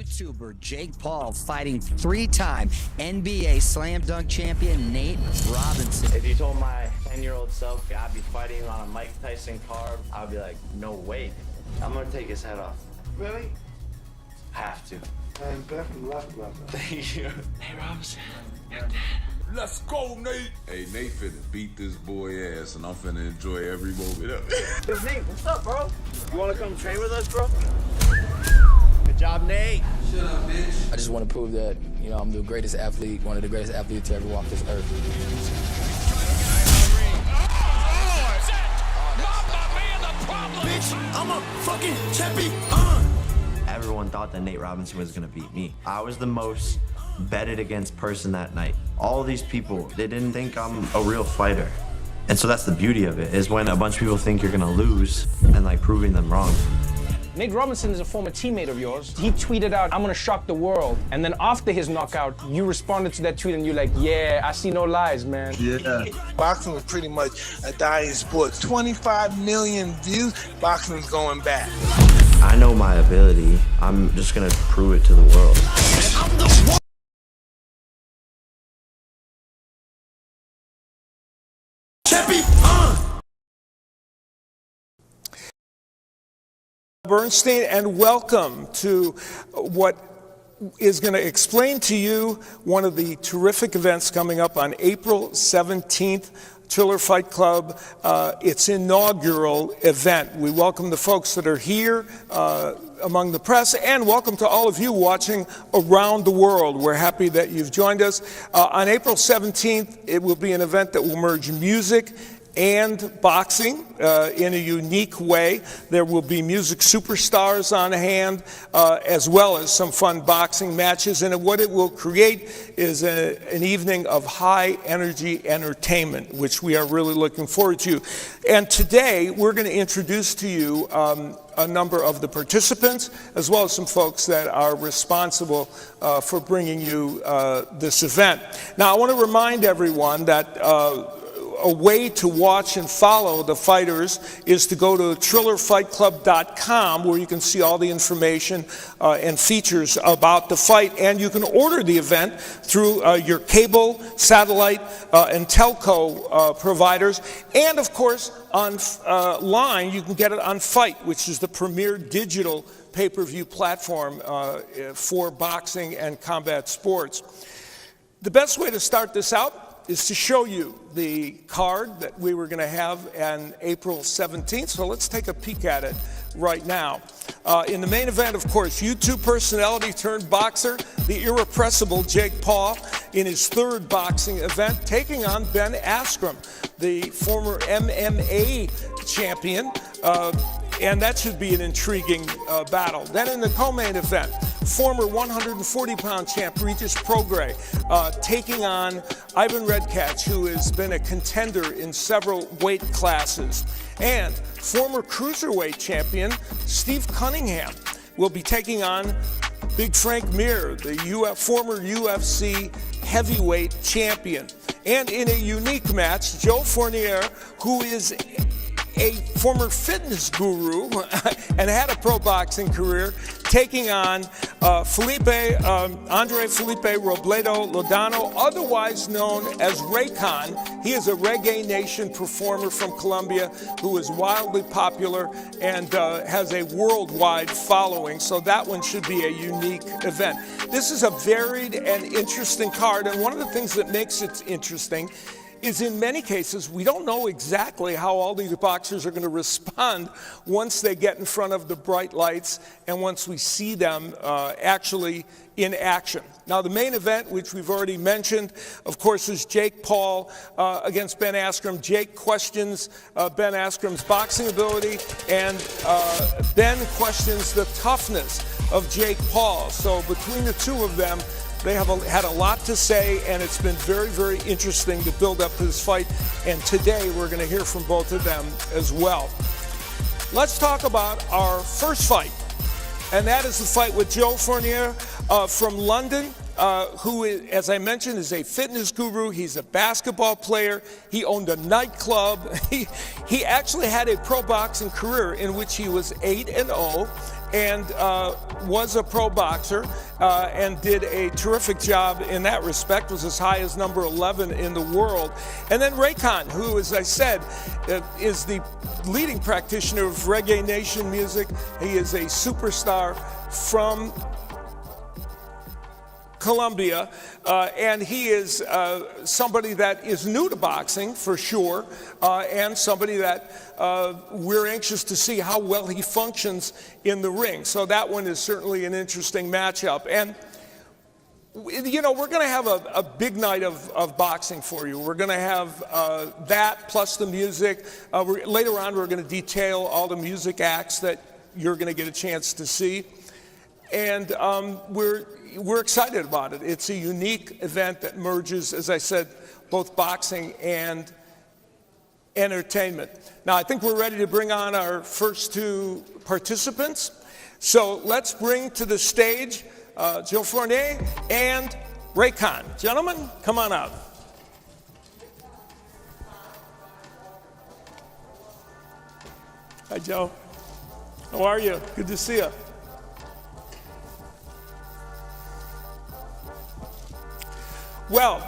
YouTuber Jake Paul fighting three-time NBA slam dunk champion Nate Robinson. If you told my 10-year-old self I'd be fighting on a Mike Tyson card, I'd be like, no way. I'm gonna take his head off. Really? Have to. I'm definitely left, brother. Thank you. Nate Robinson, you're dead. Let's go, Nate. Hey, Nate finna beat this boy ass, and I'm finna enjoy every moment of it. Hey, Nate, what's up, bro? You wanna come train with us, bro? Good job, Nate. Shut up, bitch. I just want to prove that, you know, I'm the greatest athlete, one of the greatest athletes to ever walk this earth. Bitch, I'm a fucking champion. Everyone thought that Nate Robinson was gonna beat me. I was the most betted against person that night. All these people, they didn't think I'm a real fighter. And so that's the beauty of it, is when a bunch of people think you're gonna lose and like proving them wrong. Nate Robinson is a former teammate of yours. He tweeted out, "I'm gonna shock the world." And then after his knockout, you responded to that tweet and you're like, "Yeah, I see no lies, man." Yeah. Boxing was pretty much a dying sport. 25 million views, boxing's going back. I know my ability. I'm just gonna prove it to the world. Bernstein, and welcome to what is going to explain to you one of the terrific events coming up on April 17th, Triller Fight Club, its inaugural event. We welcome the folks that are here among the press, and welcome to all of you watching around the world. We're happy that you've joined us. On April 17th, it will be an event that will merge music and boxing in a unique way. There will be music superstars on hand, as well as some fun boxing matches. And what it will create is an evening of high energy entertainment, which we are really looking forward to. And today we're going to introduce to you a number of the participants, as well as some folks that are responsible for bringing you this event. Now, I want to remind everyone that a way to watch and follow the fighters is to go to TrillerFightClub.com, where you can see all the information and features about the fight, and you can order the event through your cable, satellite, and telco providers, and of course online you can get it on Fight, which is the premier digital pay-per-view platform for boxing and combat sports. The best way to start this out is to show you the card that we were going to have on April 17th. So let's take a peek at it right now. In the main event, of course, YouTube personality turned boxer, the irrepressible Jake Paul, in his third boxing event, taking on Ben Askren, the former MMA champion, and that should be an intriguing battle. Then in the co-main event, former 140-pound champ Regis Prograis taking on Ivan Redkach, who has been a contender in several weight classes. And former cruiserweight champion Steve Cunningham will be taking on Big Frank Mir, the former UFC heavyweight champion. And in a unique match, Joe Fournier, who is a former fitness guru and had a pro boxing career, taking on Andre Felipe Robledo Lodano, otherwise known as Raycon. He is a Reggae Nation performer from Colombia who is wildly popular and has a worldwide following, so that one should be a unique event. This is a varied and interesting card, and one of the things that makes it interesting is in many cases, we don't know exactly how all these boxers are going to respond once they get in front of the bright lights and once we see them actually in action. Now, the main event, which we've already mentioned, of course, is Jake Paul against Ben Askren. Jake questions Ben Askren's boxing ability, and Ben questions the toughness of Jake Paul. So between the two of them, they have had a lot to say, and it's been very, very interesting to build up to this fight. And today we're going to hear from both of them as well. Let's talk about our first fight, and that is the fight with Joe Fournier from London, who, as I mentioned, is a fitness guru. He's a basketball player. He owned a nightclub. He actually had a pro boxing career in which he was 8-0. and was a pro boxer and did a terrific job in that respect, was as high as number 11 in the world. And then Raycon, who, as I said, is the leading practitioner of Reggae Nation music. He is a superstar from Colombia, and he is somebody that is new to boxing for sure, and somebody that we're anxious to see how well he functions in the ring. So that one is certainly an interesting matchup. And you know, we're going to have a big night of boxing for you. We're going to have that plus the music. Later on, we're going to detail all the music acts that you're going to get a chance to see. And we're excited about it. It's a unique event that merges, as I said, both boxing and entertainment. Now, I think we're ready to bring on our first two participants. So let's bring to the stage Joe Fournier and Raycon. Gentlemen, come on out. Hi, Joe. How are you? Good to see you. Well,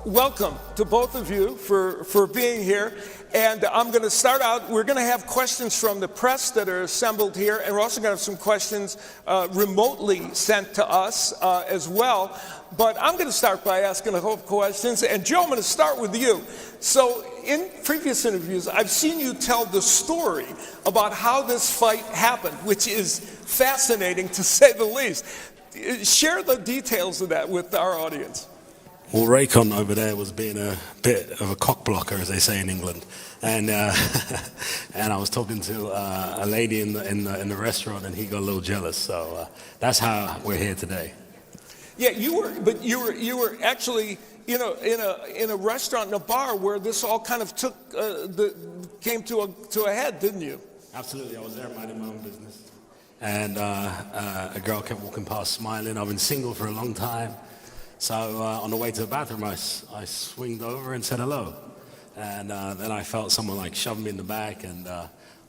welcome to both of you for being here. And I'm going to start out, we're going to have questions from the press that are assembled here, and we're also going to have some questions remotely sent to us as well. But I'm going to start by asking a couple of questions. And Joe, I'm going to start with you. So in previous interviews, I've seen you tell the story about how this fight happened, which is fascinating to say the least. Share the details of that with our audience. Well, Raycon over there was being a bit of a cock blocker, as they say in England, and and I was talking to a lady in the restaurant, and he got a little jealous. So that's how we're here today. Yeah, you were actually, you know, in a restaurant, in a bar where this all kind of came to a head, didn't you? Absolutely, I was there minding my own business, and a girl kept walking past, smiling. I've been single for a long time. So on the way to the bathroom, I swinged over and said hello. And then I felt someone like shove me in the back. And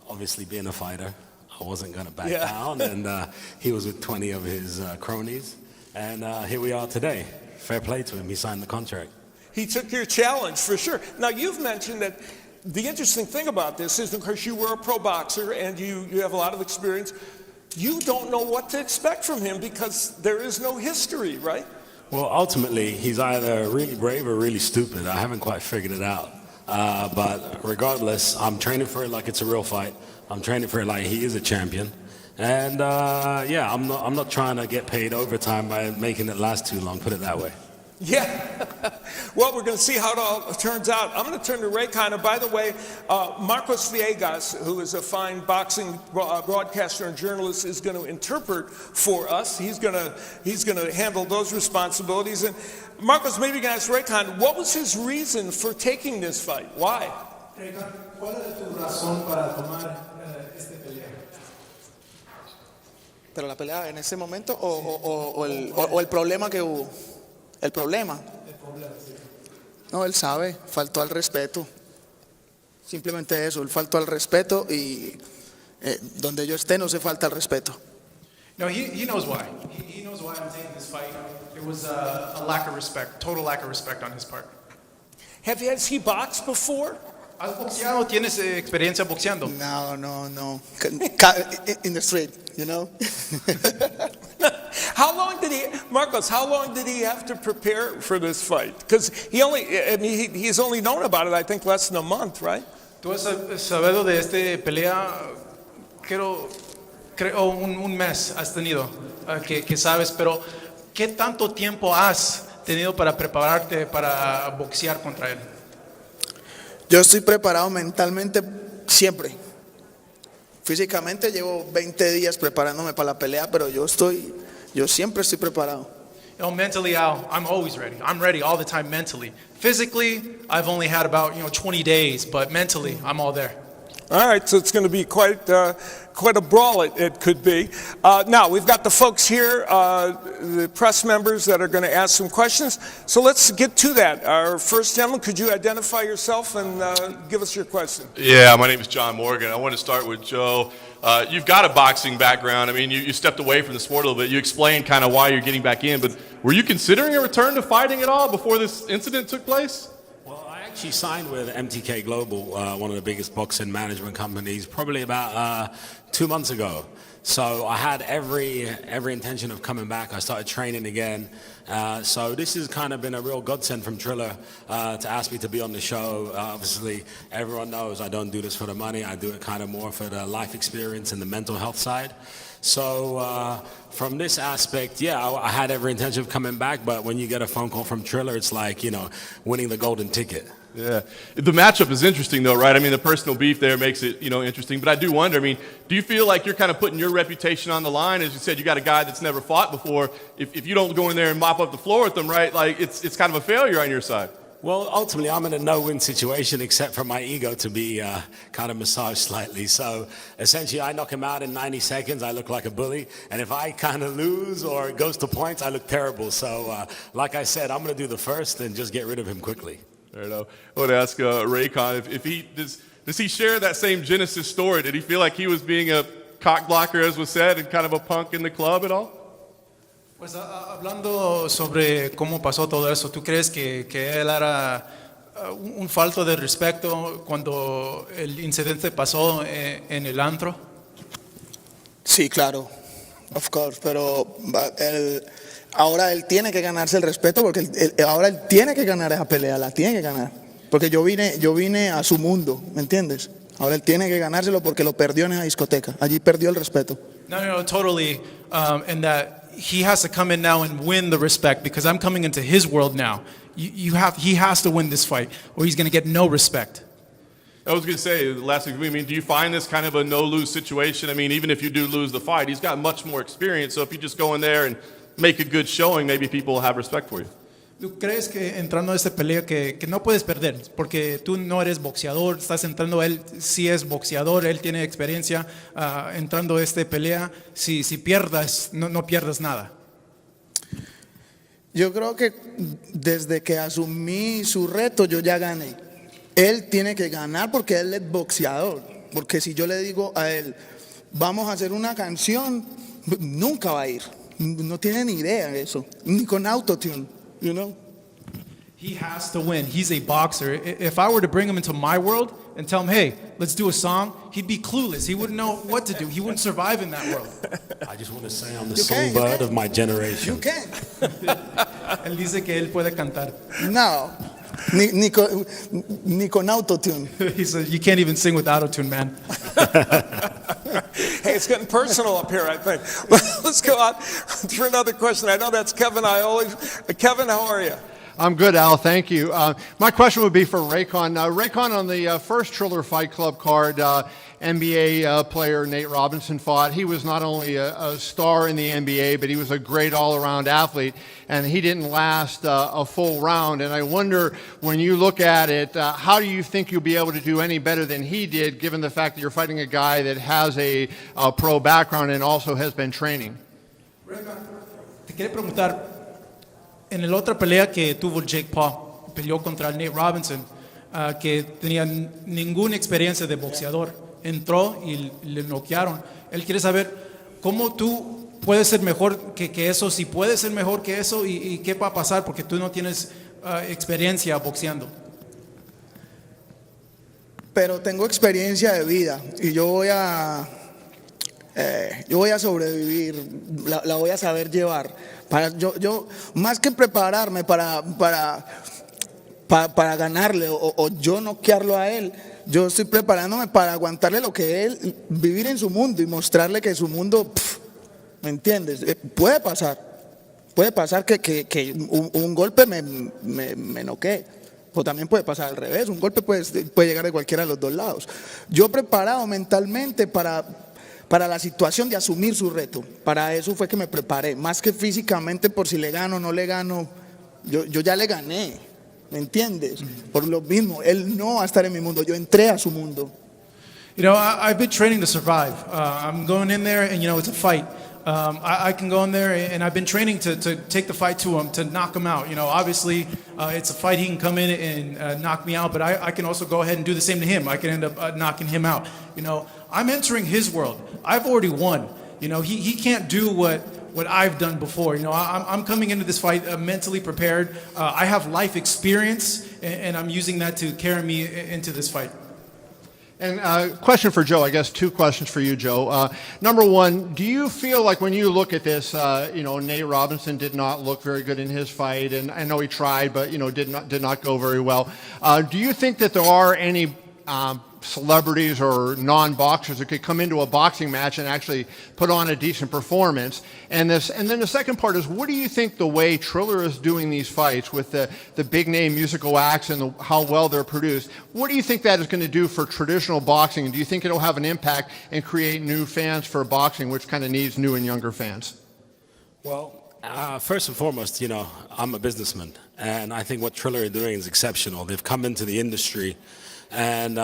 obviously being a fighter, I wasn't going to back down. And he was with 20 of his cronies. And here we are today. Fair play to him. He signed the contract. He took your challenge for sure. Now, you've mentioned that the interesting thing about this is, of course, you were a pro boxer and you have a lot of experience. You don't know what to expect from him because there is no history, right? Well, ultimately, he's either really brave or really stupid. I haven't quite figured it out. But regardless, I'm training for it like it's a real fight. I'm training for it like he is a champion. And yeah, I'm not trying to get paid overtime by making it last too long, put it that way. Yeah. Well, we're going to see how it all turns out. I'm going to turn to Raycon. And by the way, Marcos Villegas, who is a fine boxing broadcaster and journalist, is going to interpret for us. He's going to handle those responsibilities. And Marcos, maybe you can ask Raycon, what was his reason for taking this fight? Why? Raycon, ¿cuál es tu razón para tomar esta pelea? ¿Pero la pelea en ese momento o el problema que hubo? El problema. No, él sabe, faltó al respeto. Simplemente eso, él faltó al respeto y donde yo esté no se falta al respeto. No, he knows why. He knows why I'm taking this fight. It was a lack of respect, total lack of respect on his part. Has he boxed before? ¿Has boxeado? ¿Tienes experiencia boxeando? No. In the street, you know? How long did he have to prepare for this fight? Because he's only known about it, I think, less than a month, right? Tú has sabido de esta pelea, creo un mes has tenido, que sabes, pero ¿qué tanto tiempo has tenido para prepararte para boxear contra él? Yo estoy preparado mentalmente siempre. Físicamente llevo 20 días preparándome para la pelea, pero yo siempre estoy preparado. You know, mentally, I'm always ready. I'm ready all the time mentally. Physically, I've only had about 20 days, but mentally, I'm all there. All right, so it's going to be quite a brawl it could be. Now, we've got the folks here, the press members that are going to ask some questions. So let's get to that. Our first gentleman, could you identify yourself and give us your question? Yeah, my name is John Morgan. I want to start with Joe. You've got a boxing background. I mean, you stepped away from the sport a little bit. You explained kind of why you're getting back in, but were you considering a return to fighting at all before this incident took place? Well, I actually signed with MTK Global, one of the biggest boxing management companies, probably about 2 months ago. So I had every intention of coming back. I started training again. So this has kind of been a real godsend from Triller to ask me to be on the show. Obviously, everyone knows I don't do this for the money. I do it kind of more for the life experience and the mental health side. So from this aspect, yeah, I had every intention of coming back. But when you get a phone call from Triller, it's like, winning the golden ticket. Yeah. The matchup is interesting, though, right? I mean, the personal beef there makes it, interesting. But I do wonder, I mean, do you feel like you're kind of putting your reputation on the line? As you said, you got a guy that's never fought before. If you don't go in there and mop up the floor with them, right, like it's kind of a failure on your side. Well, ultimately, I'm in a no-win situation except for my ego to be kind of massaged slightly. So essentially, I knock him out in 90 seconds. I look like a bully. And if I kind of lose or it goes to points, I look terrible. So like I said, I'm going to do the first and just get rid of him quickly. I want to ask Raycon if he does he share that same Genesis story? Did he feel like he was being a cock blocker, as was said, and kind of a punk in the club at all? Pues hablando sobre cómo pasó todo eso, ¿tú crees que él era un falto de respeto cuando el incidente pasó en el antro? Sí, claro, of course, pero ahora él tiene que ganarse el respeto porque ahora él tiene que ganar esa pelea, la tiene que ganar. Porque yo vine a su mundo, ¿me entiendes? Ahora él tiene que ganárselo porque lo perdió en esa discoteca. Allí perdió el respeto. No, totally. And that he has to come in now and win the respect because I'm coming into his world now. He has to win this fight or he's going to get no respect. I was going to say, last thing, I mean, do you find this kind of a no-lose situation? I mean, even if you do lose the fight, he's got much more experience. So if you just go in there and make a good showing, maybe people will have respect for you. ¿Tú crees que entrando a esta pelea que no puedes perder? Porque tú no eres boxeador, estás entrando, él sí es boxeador, él tiene experiencia entrando a esta pelea. Si pierdas, no pierdas nada. Yo creo que desde que asumí su reto, yo ya gané. Él tiene que ganar porque él es boxeador. Porque si yo le digo a él, vamos a hacer una canción, nunca va a ir. No tiene ni idea de eso, ni con autotune, you know? He has to win. He's a boxer. If I were to bring him into my world and tell him, hey, let's do a song, he'd be clueless. He wouldn't know what to do. He wouldn't survive in that world. I just want to say I'm the songbird of my generation. You can. Él dice que él puede cantar. No, ni con autotune. He said, you can't even sing with autotune, man. Hey, it's getting personal up here, I think. Let's go on for another question. I know that's Kevin Ioli. Kevin, how are you? I'm good, Al. Thank you. My question would be for Raycon. Raycon, on the first Triller Fight Club card, NBA player Nate Robinson fought. He was not only a star in the NBA, but he was a great all-around athlete, and he didn't last a full round. And I wonder, when you look at it, how do you think you'll be able to do any better than he did, given the fact that you're fighting a guy that has a pro background and also has been training? Te quería preguntar, en la otra pelea que tuvo Jake Paul, peleó contra Nate Robinson, que tenía ninguna experiencia de boxeador. Entró y le noquearon. Él quiere saber cómo tú puedes ser mejor que eso, si puedes ser mejor que eso y qué va a pasar porque tú no tienes experiencia boxeando. Pero tengo experiencia de vida y yo voy a sobrevivir, la voy a saber llevar. Yo más que prepararme para ganarle o yo noquearlo a él, yo estoy preparándome para aguantarle lo que él, vivir en su mundo y mostrarle que su mundo, ¿me entiendes? Puede pasar que un golpe me noquee, o también puede pasar al revés, un golpe puede llegar de cualquiera de los dos lados. Yo preparado mentalmente para la situación de asumir su reto, para eso fue que me preparé, más que físicamente por si le gano o no le gano, yo ya le gané. ¿Me entiendes? Por lo mismo, él no va a estar en mi mundo, yo entré a su mundo. You know, I've been training to survive. I'm going in there and, it's a fight. I can go in there, and I've been training to take the fight to him, to knock him out. You know, obviously, it's a fight. He can come in and knock me out, but I can also go ahead and do the same to him. I can end up knocking him out. You know, I'm entering his world. I've already won. You know, he can't do what I've done before. You know, I'm coming into this fight mentally prepared. I have life experience, and I'm using that to carry me into this fight. And question for Joe, I guess 2 questions for you, Joe. Number one, do you feel like when you look at this, you know, Nate Robinson did not look very good in his fight, and I know he tried, but, you know, did not go very well. Do you think that there are any celebrities or non-boxers that could come into a boxing match and actually put on a decent performance? And then the second part is, what do you think the way Triller is doing these fights with the big name musical acts and how well they're produced, what do you think that is going to do for traditional boxing? And do you think it'll have an impact and create new fans for boxing, which kind of needs new and younger fans? Well, first and foremost, you know, I'm a businessman, and I think what Triller are doing is exceptional. They've come into the industry, and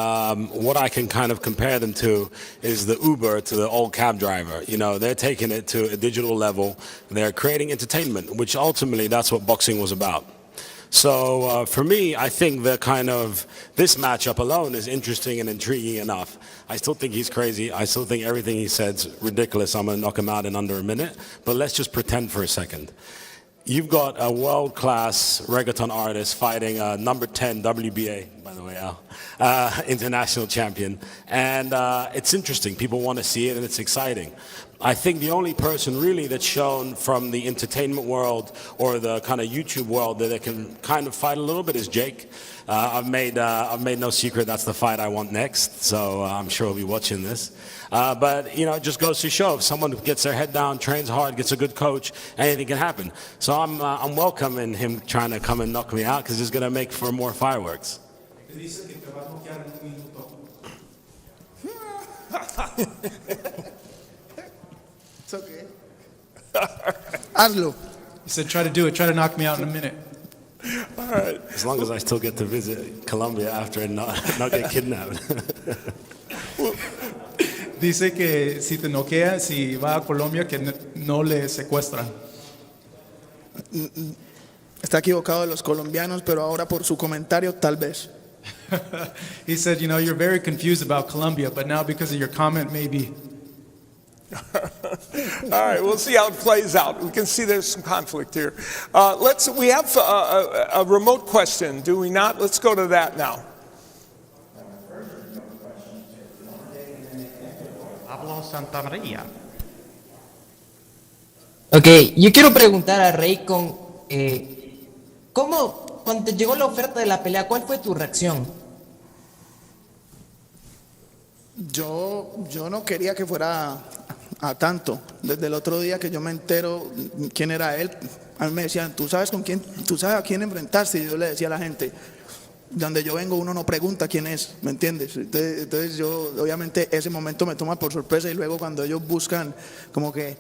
what I can kind of compare them to is the Uber to the old cab driver. You know, they're taking it to a digital level. They're creating entertainment, which ultimately that's what boxing was about. So for me, I think the kind of this matchup alone is interesting and intriguing enough. I still think he's crazy. I still think everything he said's ridiculous. I'm going to knock him out in under a minute. But let's just pretend for a second. You've got a world-class reggaeton artist fighting a number 10 WBA, by the way, Al, international champion. And it's interesting. People want to see it, and it's exciting. I think the only person really that's shown from the entertainment world or the kind of YouTube world that can kind of fight a little bit is Jake. I've made no secret that's the fight I want next, so I'm sure he'll be watching this. But, you know, it just goes to show if someone gets their head down, trains hard, gets a good coach, anything can happen. So I'm welcoming him trying to come and knock me out because it's going to make for more fireworks. It's okay. Hazlo. He said, try to do it. Try to knock me out in a minute. All right. As long as I still get to visit Colombia after and not get kidnapped. Dice que si te noquea, si va a Colombia, que no le secuestran. Está equivocado de los colombianos, pero ahora por su comentario, tal vez. He said, you know, you're very confused about Colombia, but now because of your comment, maybe. All right, we'll see how it plays out. We can see there's some conflict here. We have a remote question, do we not? Let's go to that now. Pablo Santamaría. Ok, yo quiero preguntar a Raycon, ¿cómo, cuando te llegó la oferta de la pelea, cuál fue tu reacción? Yo no quería que fuera a tanto. Desde el otro día que yo me entero quién era él, a mí me decían, tú sabes a quién enfrentaste, y yo le decía a la gente, donde yo vengo uno no pregunta quién es, ¿me entiendes? Entonces yo, obviamente ese momento me toma por sorpresa, y luego cuando ellos buscan, como que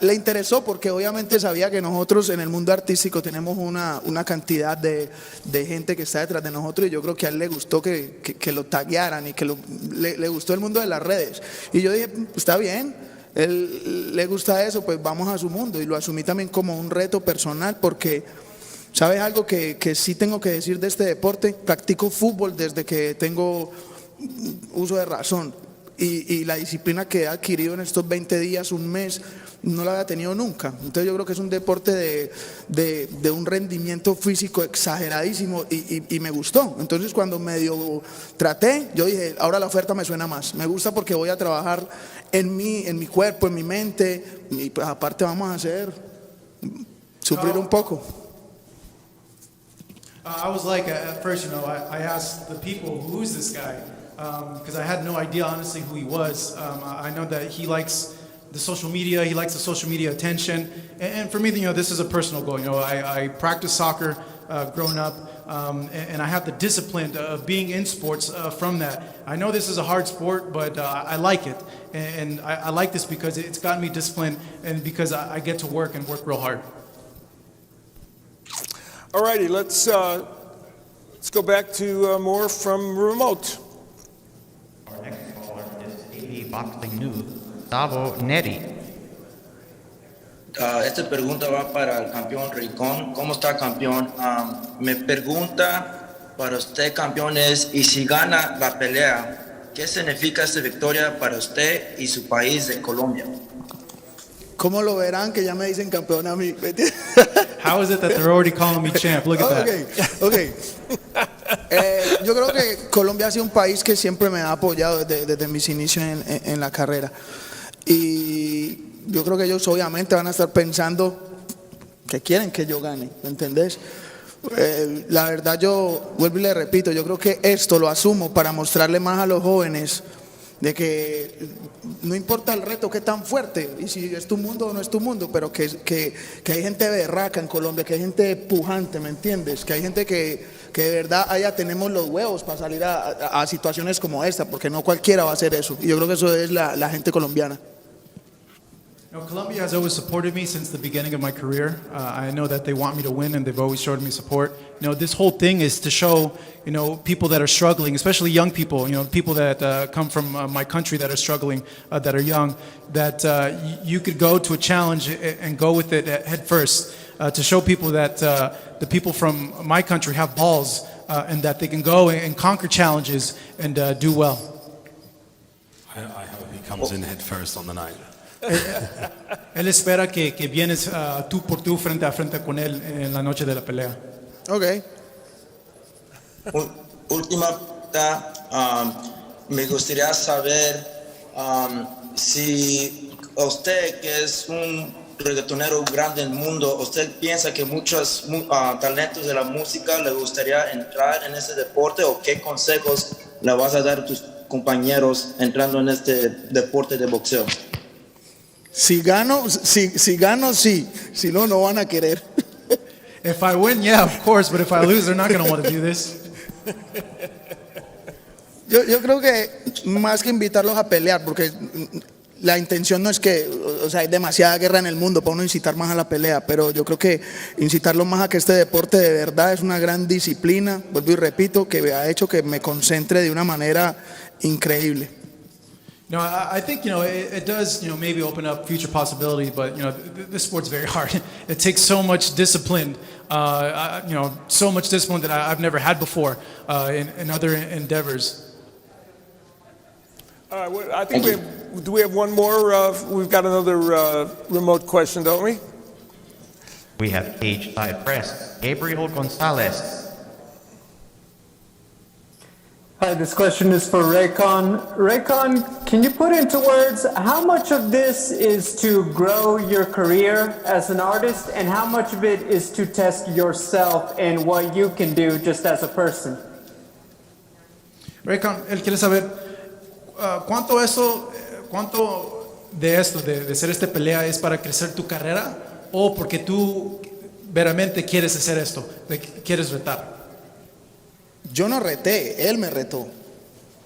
le interesó, porque obviamente sabía que nosotros en el mundo artístico tenemos una cantidad de gente que está detrás de nosotros, y yo creo que a él le gustó que lo taguearan y que le gustó el mundo de las redes, y yo dije, está bien, él le gusta eso, pues vamos a su mundo, y lo asumí también como un reto personal, porque ¿sabes algo que sí tengo que decir de este deporte? Practico fútbol desde que tengo uso de razón, y la disciplina que he adquirido en estos 20 días, un mes, no la había tenido nunca. Entonces yo creo que es un deporte de un rendimiento físico exageradísimo, y me gustó. Entonces cuando medio traté, yo dije, ahora la oferta me suena más. Me gusta porque voy a trabajar en mi cuerpo, en mi mente, y pues aparte vamos a sufrir un poco. I was like, at first, you know, I asked the people, who's this guy? Because I had no idea, honestly, who he was. I know that he likes the social media, he likes the social media attention. And for me, you know, this is a personal goal. You know, I practiced soccer growing up, and I have the discipline of being in sports from that. I know this is a hard sport, but I like it. And I like this because it's gotten me disciplined, and because I get to work real hard. All righty, let's go back to more from remote. Our next caller is AB Boxing News, Gustavo Neri. Esta pregunta va para el campeón Ricón. ¿Cómo está, campeón? Me pregunta para usted, campeón, y si gana la pelea, ¿qué significa esta victoria para usted y su país de Colombia? ¿Cómo lo verán que ya me dicen campeón a mí? How is it that they're already calling me champ? Look at that. Okay. Yo creo que Colombia ha sido un país que siempre me ha apoyado desde mis inicios en la carrera. Y yo creo que ellos obviamente van a estar pensando que quieren que yo gane, ¿me entendés? La verdad, yo vuelvo y le repito, yo creo que esto lo asumo para mostrarle más a los jóvenes de que no importa el reto que tan fuerte, y si es tu mundo o no es tu mundo, pero que hay gente berraca en Colombia, que hay gente pujante, ¿me entiendes? Que hay gente que de verdad allá tenemos los huevos para salir a situaciones como esta, porque no cualquiera va a hacer eso. Y yo creo que eso es la gente colombiana. Colombia has always supported me since the beginning of my career. I know that they want me to win, and they've always showed me support. This whole thing is to show, people that are struggling, especially young people, people that come from my country that are struggling, that are young, that you could go to a challenge and go with it head first, to show people that the people from my country have balls, and that they can go and conquer challenges and do well. I hope he comes in head first on the night. Él espera que vienes tú por tú frente a frente con él en la noche de la pelea. Okay. Última pregunta, me gustaría saber si usted, que es un reggaetonero grande en el mundo, ¿usted piensa que muchos talentos de la música le gustaría entrar en ese deporte, o qué consejos le vas a dar a tus compañeros entrando en este deporte de boxeo? Si gano, sí. Si no, no van a querer. If I win, yeah, of course, but if I lose, they're not going to want to do this. Yo creo que más que invitarlos a pelear, porque la intención no es que, hay demasiada guerra en el mundo para uno incitar más a la pelea, pero yo creo que incitarlos más a que este deporte de verdad es una gran disciplina, vuelvo y repito, que ha hecho que me concentre de una manera increíble. No, I think, it does, maybe open up future possibilities, but, this sport's very hard. It takes so much discipline, so much discipline that I've never had before in other endeavors. All right, I think do we have one more? We've got another remote question, don't we? We have Cage Side Press, Gabriel Gonzalez. Hi, this question is for Raycon. Raycon, can you put into words how much of this is to grow your career as an artist, and how much of it is to test yourself and what you can do just as a person? Raycon, él quiere saber cuánto de esto, de hacer pelea, es para crecer tu carrera, o porque tú veramente quieres hacer esto, quieres retar. Yo no reté, él me retó.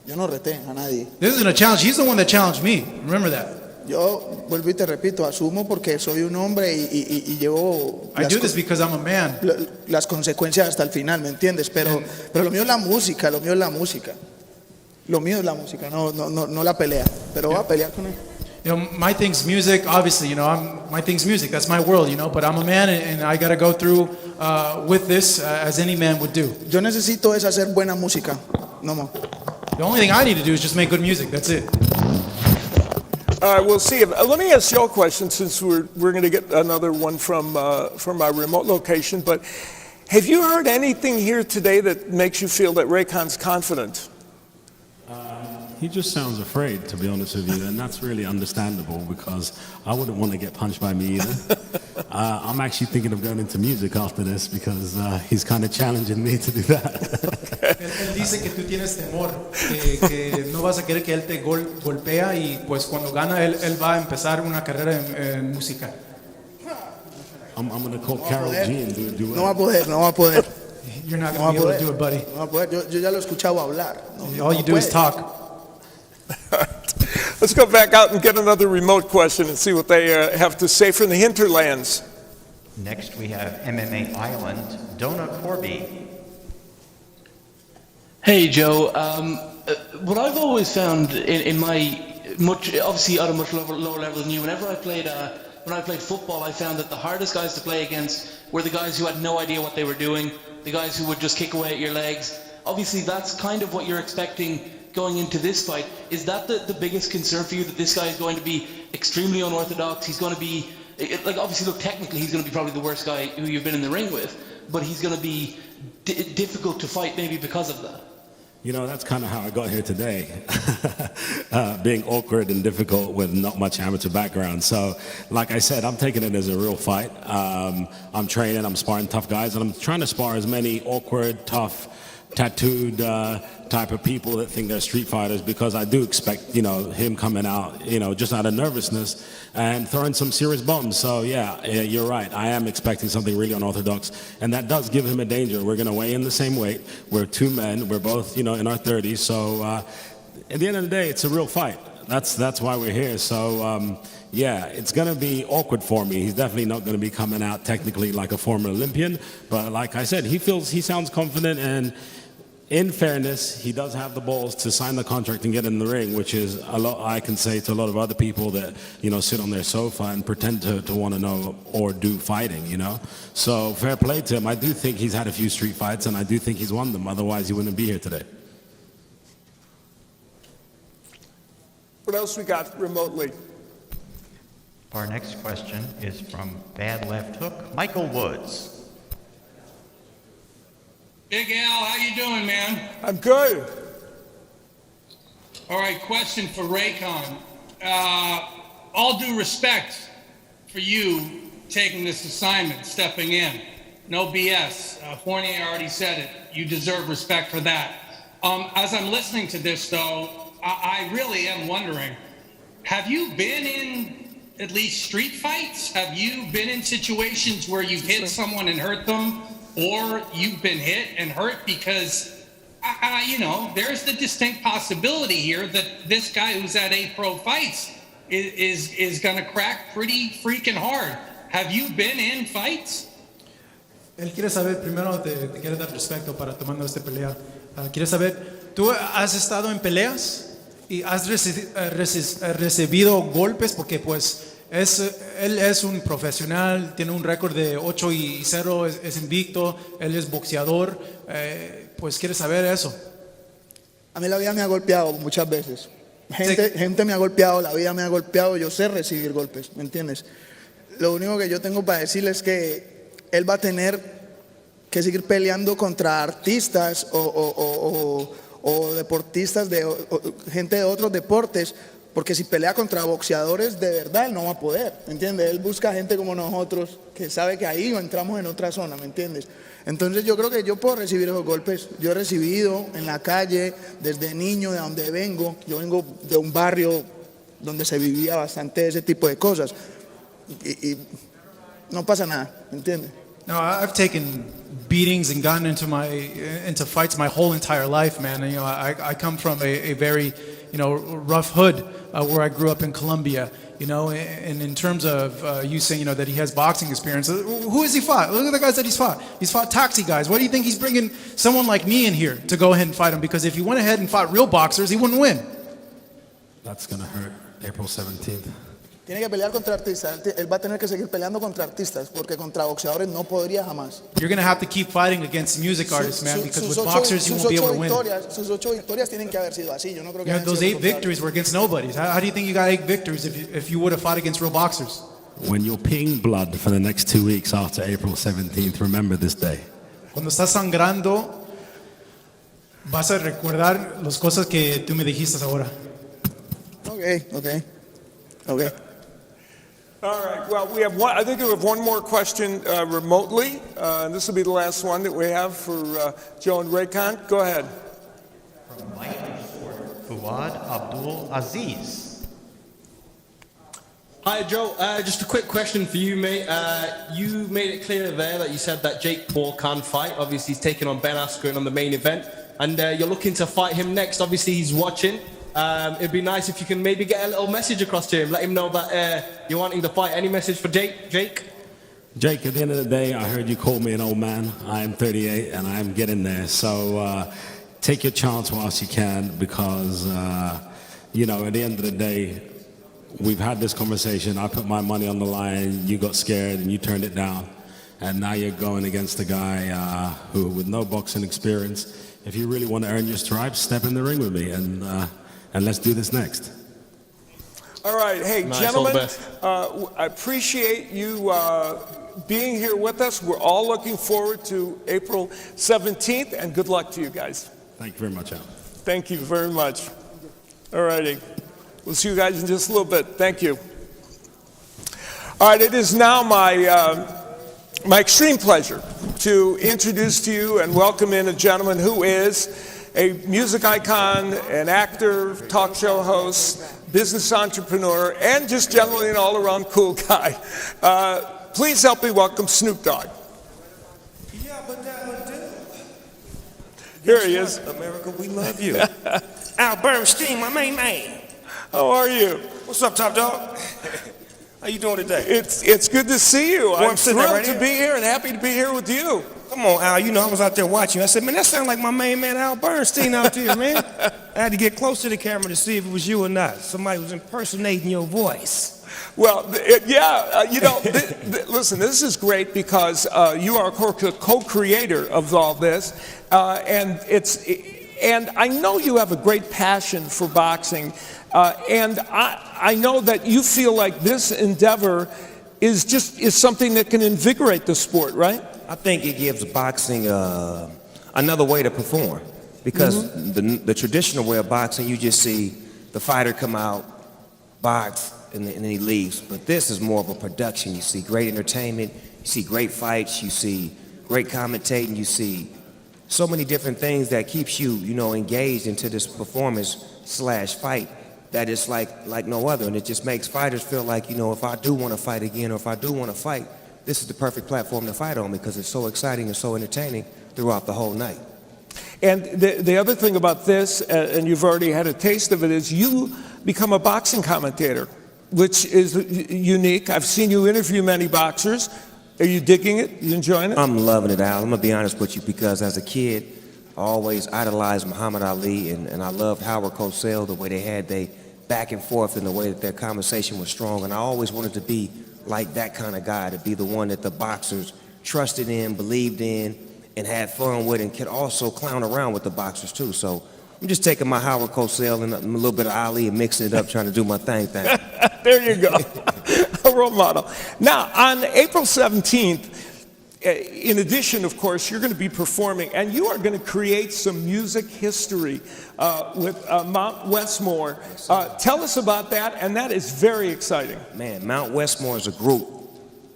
Yo no reté a nadie. This isn't a challenge. He's the one that challenged me. Remember that. Yo vuelvo y te repito, asumo porque soy un hombre y llevo I do this because I'm a man. Las consecuencias hasta el final, ¿me entiendes? Pero lo mío es la música, lo mío es la música. Lo mío es la música, no la pelea. Pero voy a pelear con él. My thing's music. Obviously, my thing's music. That's my world, But I'm a man, and I gotta go through with this as any man would do. Yo necesito es hacer buena música, no more. The only thing I need to do is just make good music. That's it. All right, we'll see. Let me ask you a question, since we're going to get another one from our remote location. But have you heard anything here today that makes you feel that Raycon's confident? He just sounds afraid, to be honest with you, and that's really understandable, because I wouldn't want to get punched by me either. I'm actually thinking of going into music after this, because he's kind of challenging me to do that. Él dice que tú tienes temor, que no vas a querer que él te golpea, y pues cuando gana él va a empezar una carrera en música. I'm going to call Carol G and do a duet. No va a poder. You're not going to be able to do it, buddy. No va a poder. Yo ya lo he escuchado hablar. All you do is talk. Let's go back out and get another remote question and see what they have to say from the hinterlands. Next we have MMA Island, Donna Corby. Hey Joe, what I've always found in my obviously at a much lower level than you, whenever I played when I played football, I found that the hardest guys to play against were the guys who had no idea what they were doing, the guys who would just kick away at your legs. Obviously, that's kind of what you're expecting going into this fight. Is that the biggest concern for you, that this guy is going to be extremely unorthodox? He's going to be, like, obviously, look, technically, he's going to be probably the worst guy who you've been in the ring with, but he's going to be difficult to fight maybe because of that. You know, that's kind of how I got here today, being awkward and difficult with not much amateur background. So, like I said, I'm taking it as a real fight. I'm training, I'm sparring tough guys, and I'm trying to spar as many awkward, tough, tattooed type of people that think they're street fighters, because I do expect, you know, him coming out, you know, just out of nervousness and throwing some serious bombs. So yeah, you're right. I am expecting something really unorthodox, and that does give him a danger. We're going to weigh in the same weight. We're two men. We're both, you know, in our 30s. So at the end of the day, it's a real fight. That's why we're here. So yeah, it's going to be awkward for me. He's definitely not going to be coming out technically like a former Olympian, but like I said, he sounds confident, and in fairness, he does have the balls to sign the contract and get in the ring, which is a lot I can say to a lot of other people that, you know, sit on their sofa and pretend to want to know or do fighting, you know. So fair play to him. I do think he's had a few street fights, and I do think he's won them. Otherwise, he wouldn't be here today. What else we got remotely? Our next question is from Bad Left Hook, Michael Woods. Big Al, how you doing, man? I'm good. All right, question for Raycon. All due respect for you taking this assignment, stepping in. No BS. Fournier already said it. You deserve respect for that. As I'm listening to this, though, I really am wondering, have you been in at least street fights? Have you been in situations where you've hit someone and hurt them? Or you've been hit and hurt? Because, you know, there's the distinct possibility here that this guy who's at A-Pro Fights is going to crack pretty freaking hard. Have you been in fights? Él quiere saber, primero te quiere dar respeto para tomando esta pelea. Quiere saber, ¿tú has estado en peleas y has recibido golpes? Porque pues él es un profesional, tiene un récord de 8-0, es invicto, él es boxeador, pues quiere saber eso. A mí la vida me ha golpeado muchas veces. Gente me ha golpeado, la vida me ha golpeado, yo sé recibir golpes, ¿me entiendes? Lo único que yo tengo para decirle es que él va a tener que seguir peleando contra artistas o deportistas, gente de otros deportes, porque si pelea contra boxeadores de verdad él no va a poder, ¿me entiendes? Él busca gente como nosotros que sabe que ahí entramos en otra zona, ¿me entiendes? Entonces yo creo que yo puedo recibir esos golpes. Yo he recibido en la calle desde niño, de donde vengo. Yo vengo de un barrio donde se vivía bastante ese tipo de cosas y no pasa nada, ¿me entiendes? No, I've taken beatings and gotten into fights my whole entire life, man. And, you know, I come from a very, you know, rough hood where I grew up in Colombia. You know, and in terms of you saying, you know, that he has boxing experience, who has he fought? Look at the guys that he's fought. He's fought taxi guys. Why do you think he's bringing someone like me in here to go ahead and fight him? Because if he went ahead and fought real boxers, he wouldn't win. That's gonna hurt. April 17th. Tiene que pelear contra artistas. Él va a tener que seguir peleando contra artistas, porque contra boxeadores no podría jamás. You're going to have to keep fighting against music artists, man, because with boxers you won't be able to win. Sus 8 victorias tienen que haber sido así. Yo no creo que you know, those 8 victories were against nobodies. How do you think you got 8 victories if you would have fought against real boxers? When you're peeing blood for the next 2 weeks after April 17th, remember this day. Cuando estás sangrando, vas a recordar las cosas que tú me dijiste ahora. Okay. All right. Well, we have one. I think we have one more question remotely. This will be the last one that we have for Joe and Raycon. Go ahead. From Mike Fuad Abdul Aziz. Hi, Joe. Just a quick question for you, mate. You made it clear there that you said that Jake Paul can fight. Obviously, he's taking on Ben Askren on the main event, and you're looking to fight him next. Obviously, he's watching. It'd be nice if you can maybe get a little message across to him. Let him know that you're wanting to fight. Any message for Jake? Jake, at the end of the day, I heard you call me an old man. I am 38 and I'm getting there. So take your chance whilst you can, because, you know, at the end of the day, we've had this conversation. I put my money on the line. You got scared and you turned it down. And now you're going against a guy who, with no boxing experience, if you really want to earn your stripes, step in the ring with me and let's do this next. All right, hey, Nice, gentlemen, I appreciate you being here with us. We're all looking forward to April 17th, and good luck to you guys. Thank you very much, Al. Thank you very much. All righty. We'll see you guys in just a little bit. Thank you. All right, it is now my extreme pleasure to introduce to you and welcome in a gentleman who is a music icon, an actor, talk show host, business entrepreneur, and just generally an all-around cool guy. Please help me welcome Snoop Dogg. Here he is. America, we love you. Al Bernstein, my main man. How are you? What's up, Top Dog? How you doing today? It's good to see you. Well, I'm thrilled to be here and happy to be here with you. Come on, Al. You know, I was out there watching. I said, man, that sounds like my main man, Al Bernstein, out there, man. I had to get close to the camera to see if it was you or not. Somebody was impersonating your voice. Well, you know, listen, this is great because you are a co-creator of all this, and I know you have a great passion for boxing, and I know that you feel like this endeavor is something that can invigorate the sport, right? I think it gives boxing another way to perform because the traditional way of boxing, you just see the fighter come out, box, and then he leaves. But this is more of a production. You see great entertainment, you see great fights, you see great commentating, you see so many different things that keeps you, engaged into this performance/fight that is like no other. And it just makes fighters feel like, if I do want to fight again or if I do want to fight, this is the perfect platform to fight on because it's so exciting and so entertaining throughout the whole night. And the other thing about this, and you've already had a taste of it, is you become a boxing commentator, which is unique. I've seen you interview many boxers. Are you digging it? You enjoying it? I'm loving it, Al. I'm going to be honest with you because as a kid, I always idolized Muhammad Ali and I loved Howard Cosell, the way they had they back and forth and the way that their conversation was strong. And I always wanted to be like that kind of guy, to be the one that the boxers trusted in, believed in, and had fun with and could also clown around with the boxers too. So I'm just taking my Howard Cosell and a little bit of Ali and mixing it up, trying to do my thing. There you go. A role model. Now, on April 17th, in addition, of course, you're going to be performing, and you are going to create some music history with Mount Westmore. Tell us about that, and that is very exciting. Man, Mount Westmore is a group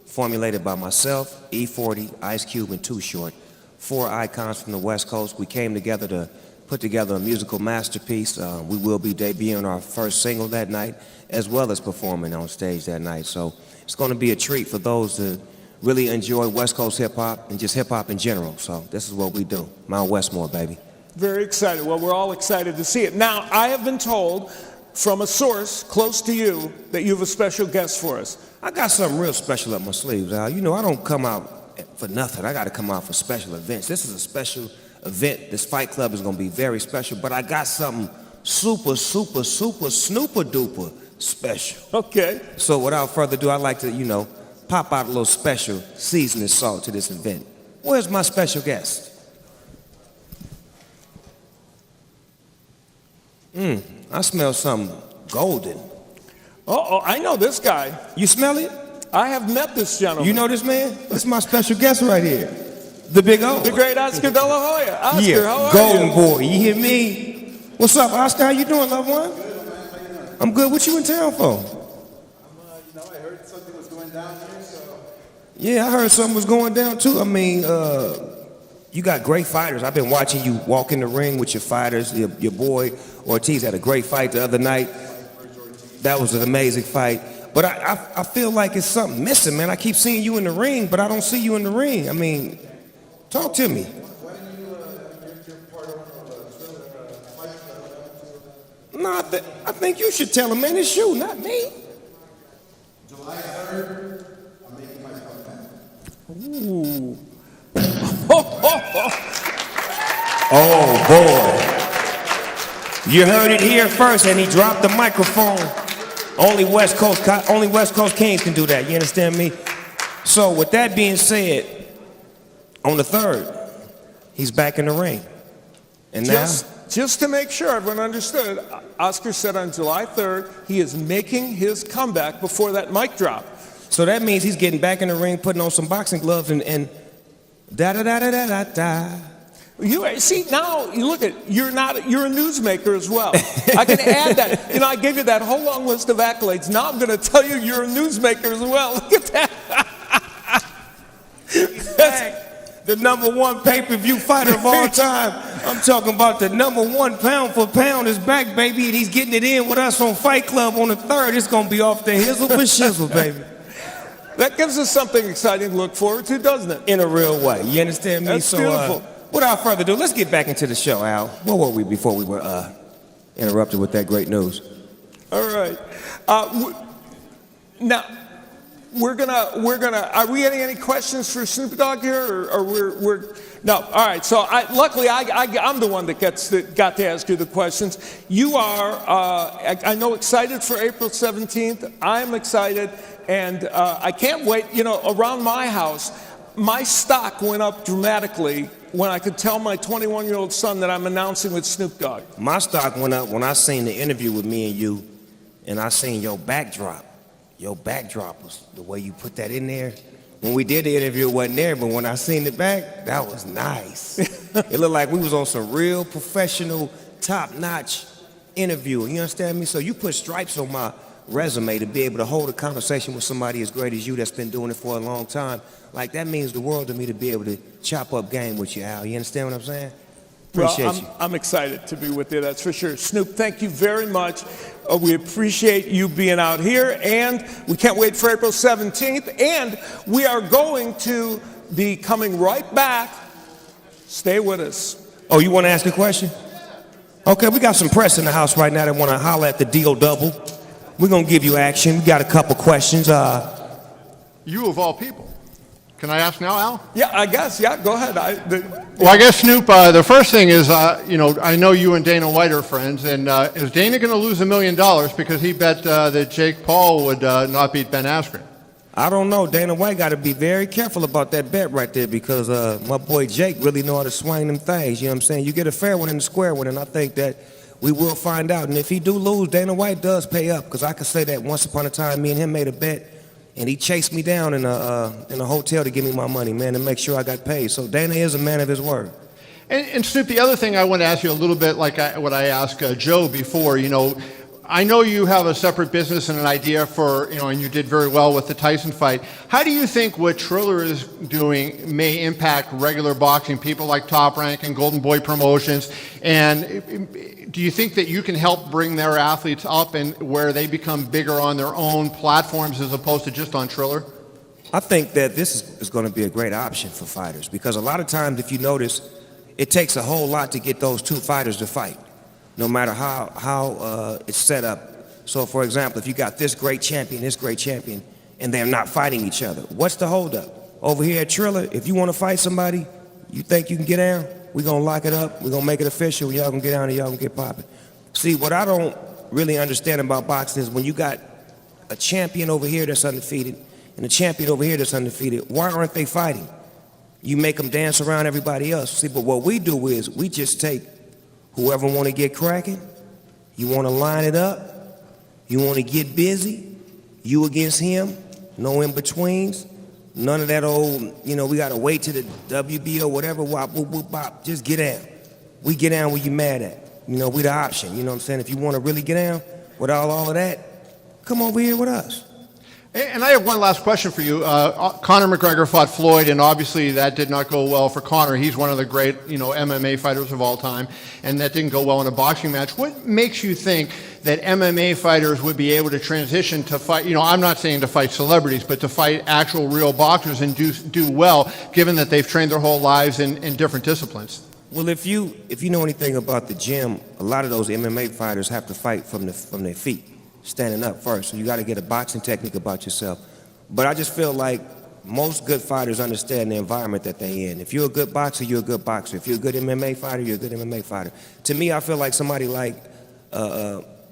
formulated by myself, E40, Ice Cube, and Too Short, 4 icons from the West Coast. We came together to put together a musical masterpiece. We will be debuting our first single that night, as well as performing on stage that night. So it's going to be a treat for those that really enjoy West Coast hip-hop and just hip-hop in general. So this is what we do. Mount Westmore, baby. Very excited. Well, we're all excited to see it. Now, I have been told from a source close to you that you have a special guest for us. I got something real special up my sleeves, Al. I don't come out for nothing. I got to come out for special events. This is a special event. This fight club is going to be very special, but I got something super, super, super, snooper duper special. Okay. So without further ado, I'd like to, pop out a little special seasoning salt to this event. Where's my special guest? I smell something golden. Uh-oh, I know this guy. You smell it? I have met this gentleman. You know this man? This is my special guest right here. The big O. The great Oscar de la Hoya. Oscar, yeah, how are golden you? boy, you hear me? What's up, Oscar? How you doing, loved one? I'm good. What you in town for? I heard something was going down here, so... Yeah, I heard something was going down too. I mean, you got great fighters. I've been watching you walk in the ring with your fighters. Your boy Ortiz had a great fight the other night. That was an amazing fight. But I feel like it's something missing, man. I keep seeing you in the ring, but I don't see you in the ring. I mean, talk to me. Why didn't you get part of the Triller fight club? No, I think you should tell him, man. It's you, not me. July 3rd, I'm making my comeback. Ooh. Oh, boy. You heard it here first, and he dropped the microphone Only West Coast Kings can do that. You understand me? So with that being said, on the 3rd, he's back in the ring. And now, just to make sure everyone understood, Oscar said on July 3rd, he is making his comeback before that mic drop. so that means he's getting back in the ring, putting on some boxing gloves, and da da da da da da da. You see now, you look at you're a newsmaker as well. I can add that. I gave you that whole long list of accolades. Now I'm going to tell you you're a newsmaker as well. Look at that. The #1 pay-per-view fighter of all time. I'm talking about the #1 pound for pound is back, baby, and he's getting it in with us on Fight Club on the 3rd. It's gonna be off the hizzle for shizzle, baby. That gives us something exciting to look forward to, doesn't it? In a real way. You understand me? That's beautiful. Without further ado, let's get back into the show, Al. Where were we before we were interrupted with that great news? All right. Now, we're gonna. Are we getting any questions for Snoop Dogg here, or we're no? All right. So luckily, I'm the one that got to ask you the questions. You are, I know, excited for April 17th. I'm excited, and I can't wait. Around my house, my stock went up dramatically when I could tell my 21-year-old son that I'm announcing with Snoop Dogg. My stock went up when I seen the interview with me and you, and I seen your backdrop. Your backdrop was the way you put that in there. When we did the interview, it wasn't there, but when I seen it back, that was nice. It looked like we was on some real professional, top-notch interview. You understand me? So you put stripes on my resume to be able to hold a conversation with somebody as great as you that's been doing it for a long time. Like, that means the world to me to be able to chop up game with you, Al. You understand what I'm saying? Appreciate you. I'm excited to be with you, that's for sure. Snoop, thank you very much. We appreciate you being out here, and we can't wait for April 17th. And we are going to be coming right back. Stay with us. Oh, you want to ask a question? Okay, we got some press in the house right now that want to holler at the deal double. We're going to give you action. We got a couple questions. You of all people. Can I ask now, Al? Yeah, I guess. Yeah, go ahead. Well, I guess, Snoop, the first thing is, I know you and Dana White are friends, and is Dana going to lose $1 million because he bet that Jake Paul would not beat Ben Askren? I don't know. Dana White got to be very careful about that bet right there because my boy Jake really know how to swing them things. You know what I'm saying? You get a fair one and a square one, and I think that we will find out. And if he do lose, Dana White does pay up because I can say that once upon a time, me and him made a bet. And he chased me down in a hotel to give me my money, man, to make sure I got paid. So Dana is a man of his word. And Snoop, the other thing I want to ask you a little bit like what I asked Joe before, I know you have a separate business and an idea for, and you did very well with the Tyson fight. How do you think what Triller is doing may impact regular boxing, people like Top Rank and Golden Boy Promotions? And do you think that you can help bring their athletes up and where they become bigger on their own platforms as opposed to just on Triller? I think that this is going to be a great option for fighters because a lot of times, if you notice, it takes a whole lot to get those two fighters to fight, no matter how it's set up. So, for example, if you got this great champion, and they're not fighting each other, what's the holdup? Over here at Triller, if you want to fight somebody, you think you can get down? We're going to lock it up. We're going to make it official. Y'all going to get down and y'all going to get popping. See, what I don't really understand about boxing is when you got a champion over here that's undefeated and a champion over here that's undefeated, why aren't they fighting? You make them dance around everybody else. See, but what we do is we just take whoever want to get cracking, you want to line it up, you want to get busy, you against him, no in-betweens. None of that old, we got to wait to the WBO, whatever, wop, whoop, whoop, bop. Just get down. We get down where you mad at. We the option. You know what I'm saying? If you want to really get down without all of that, come over here with us. And I have one last question for you. Conor McGregor fought Floyd, and obviously that did not go well for Conor. He's one of the great, MMA fighters of all time, and that didn't go well in a boxing match. What makes you think that MMA fighters would be able to transition to fight? I'm not saying to fight celebrities, but to fight actual real boxers and do well, given that they've trained their whole lives in different disciplines. Well, if you know anything about the gym, a lot of those MMA fighters have to fight from their feet, standing up first. So you got to get a boxing technique about yourself. But I just feel like most good fighters understand the environment that they're in. If you're a good boxer, you're a good boxer. If you're a good MMA fighter, you're a good MMA fighter. To me, I feel like somebody like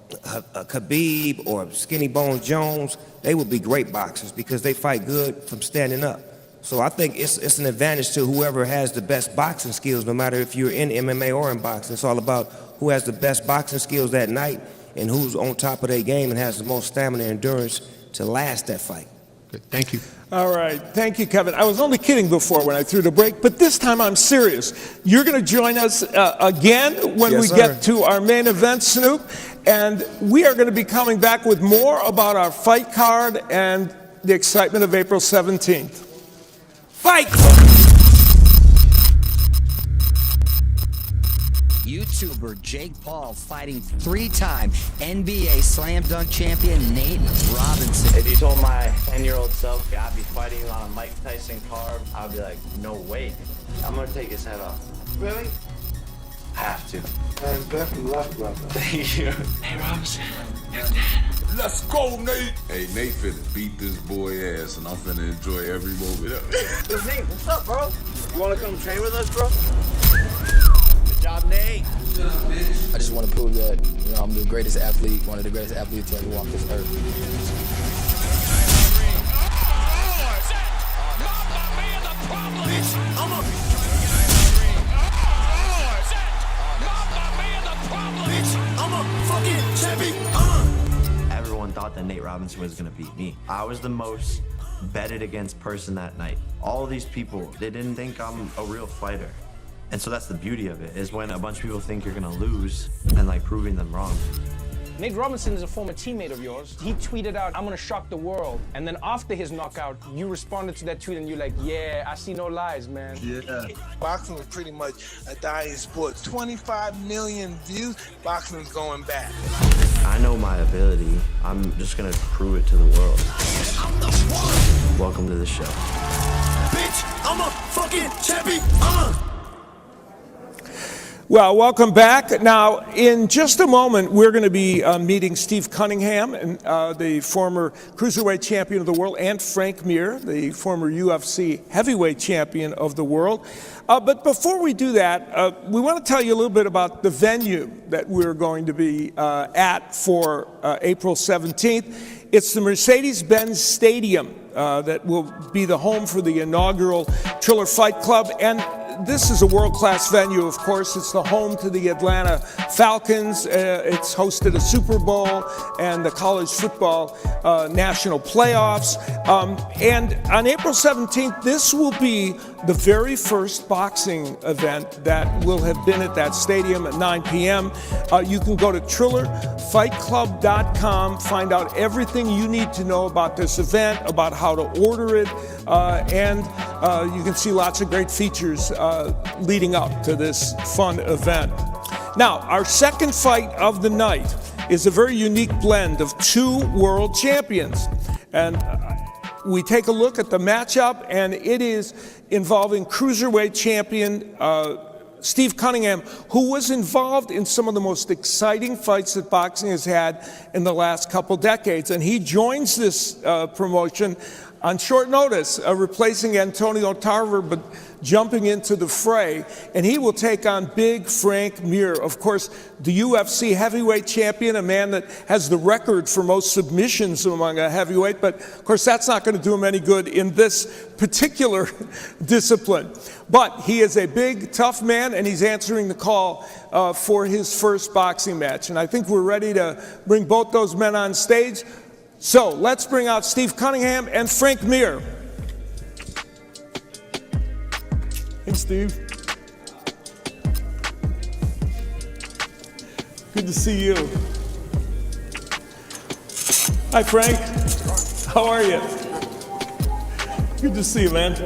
Khabib or Skinny Bones Jones, they would be great boxers because they fight good from standing up. So I think it's an advantage to whoever has the best boxing skills, no matter if you're in MMA or in boxing. It's all about who has the best boxing skills that night and who's on top of their game and has the most stamina and endurance to last that fight. Good. Thank you. All right. Thank you, Kevin. I was only kidding before when I threw the break, but this time I'm serious. You're going to join us again when Yes, we get to our main event, Snoop, and we are going to be coming back with more about our fight card and the excitement of April 17th. Fight! YouTuber Jake Paul fighting three-time NBA Slam Dunk champion Nate Robinson. If you told my 10-year-old self I'd be fighting on a Mike Tyson card, I'd be like, no way. I'm gonna take his head off. Really? Have to. Man, best of luck, brother. Thank you. Hey, Robinson. Let's go, Nate! Hey, Nate finna beat this boy ass, and I'm finna enjoy every moment of it. Yo, Nate, what's up, bro? You wanna come train with us, bro? Good job, Nate. I just want to prove that, I'm the greatest athlete, one of the greatest athletes to ever walk this earth. I'm a fucking champion. Everyone thought that Nate Robinson was gonna beat me. I was the most betted against person that night. All of these people, they didn't think I'm a real fighter. And so that's the beauty of it, is when a bunch of people think you're gonna lose and like proving them wrong. Nate Robinson is a former teammate of yours. He tweeted out, I'm gonna shock the world. And then after his knockout, you responded to that tweet and you're like, yeah, I see no lies, man. Yeah. Boxing was pretty much a dying sport. 25 million views, boxing's going back. I know my ability. I'm just gonna prove it to the world. Welcome to the show. Bitch, I'm a fucking champion. Well, welcome back. Now, in just a moment, we're going to be meeting Steve Cunningham, the former cruiserweight champion of the world, and Frank Mir, the former UFC heavyweight champion of the world. But before we do that, we want to tell you a little bit about the venue that we're going to be at for April 17th. It's the Mercedes-Benz Stadium that will be the home for the inaugural Triller Fight Club. And this is a world-class venue, of course. It's the home to the Atlanta Falcons. It's hosted a Super Bowl and the college football national playoffs. And on April 17th, this will be the very first boxing event that will have been at that stadium at 9 p.m. You can go to TrillerFightClub.com, find out everything you need to know about this event, about how to order it, and you can see lots of great features leading up to this fun event. Now, our second fight of the night is a very unique blend of two world champions. And we take a look at the matchup, and it is involving cruiserweight champion Steve Cunningham, who was involved in some of the most exciting fights that boxing has had in the last couple decades. And he joins this promotion on short notice, replacing Antonio Tarver, but jumping into the fray, and he will take on Big Frank Mir, of course, the UFC heavyweight champion, a man that has the record for most submissions among a heavyweight, but of course that's not going to do him any good in this particular discipline. But he is a big, tough man, and he's answering the call for his first boxing match, and I think we're ready to bring both those men on stage. So let's bring out Steve Cunningham and Frank Mir. Hey, Steve. Good to see you. Hi, Frank. How are you? Good to see you, man.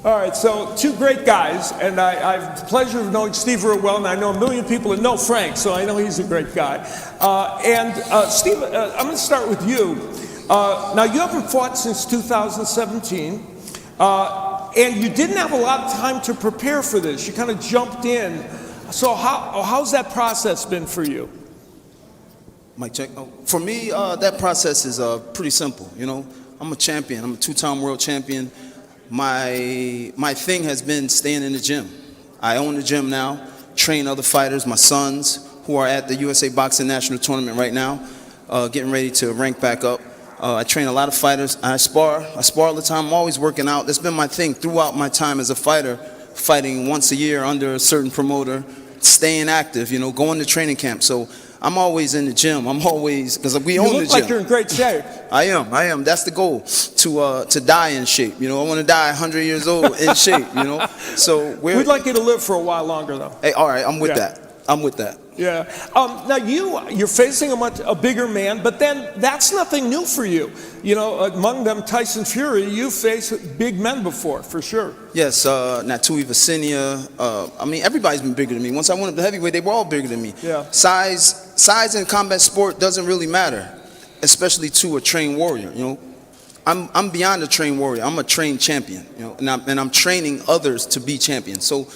All right, so two great guys, and I have the pleasure of knowing Steve real well, and I know a million people that know Frank, so I know he's a great guy. Steve, I'm going to start with you. Now, you haven't fought since 2017, and you didn't have a lot of time to prepare for this. You kind of jumped in. So how's that process been for you? Mic check. For me, that process is pretty simple. You know, I'm a champion. I'm a two-time world champion. My thing has been staying in the gym. I own the gym now. train other fighters, my sons, who are at the USA Boxing National Tournament right now, getting ready to rank back up. I train a lot of fighters. I spar all the time. I'm always working out. That's been my thing throughout my time as a fighter, fighting once a year under a certain promoter, staying active, going to training camp. So I'm always in the gym. I'm always, because we own the gym. You look like you're in great shape. I am. That's the goal, to die in shape. I want to die 100 years old in shape, So we'd like you to live for a while longer, though. Hey, all right, I'm with that. Yeah. Now you're facing a bigger man, but then that's nothing new for you. Among them, Tyson Fury, you faced big men before, for sure. Yes, Natui Vasenia. Everybody's been bigger than me. Once I went up to heavyweight, they were all bigger than me. Yeah. Size in combat sport doesn't really matter, especially to a trained warrior. I'm beyond a trained warrior. I'm a trained champion. And I'm training others to be champions. So.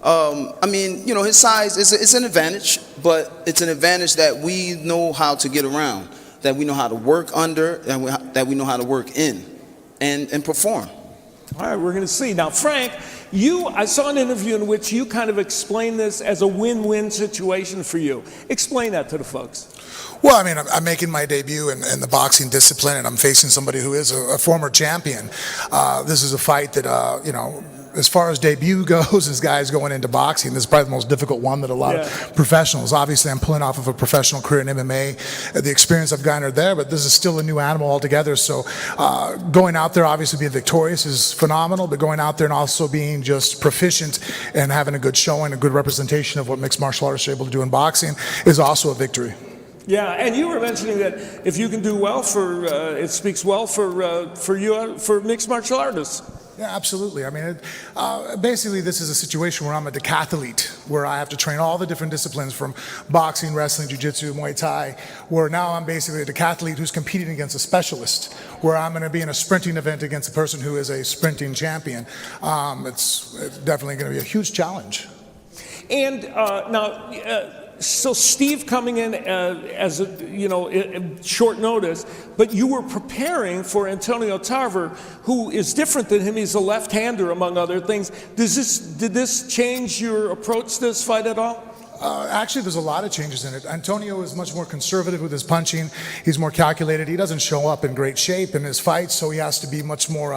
His size is an advantage, but it's an advantage that we know how to get around, that we know how to work under, that we know how to work in, and perform. All right, we're going to see. Now, Frank, I saw an interview in which you kind of explained this as a win-win situation for you. Explain that to the folks. Well, I'm making my debut in the boxing discipline, and I'm facing somebody who is a former champion. This is a fight that, as far as debut goes, as guys going into boxing, this is probably the most difficult one that a lot of professionals. Obviously, I'm pulling off of a professional career in MMA, the experience I've garnered there, but this is still a new animal altogether. So going out there, obviously being victorious is phenomenal, but going out there and also being just proficient and having a good showing, a good representation of what mixed martial artists are able to do in boxing is also a victory. Yeah, and you were mentioning that if you can do well it speaks well for you, for mixed martial artists. Yeah, absolutely. Basically, this is a situation where I'm a decathlete, where I have to train all the different disciplines from boxing, wrestling, jiu-jitsu, Muay Thai, where now I'm basically a decathlete who's competing against a specialist, where I'm going to be in a sprinting event against a person who is a sprinting champion. It's definitely going to be a huge challenge. And now... So Steve coming in as short notice, but you were preparing for Antonio Tarver, who is different than him. He's a left-hander, among other things. Did this change your approach to this fight at all? Actually, there's a lot of changes in it. Antonio is much more conservative with his punching. He's more calculated. He doesn't show up in great shape in his fights, so he has to be much more,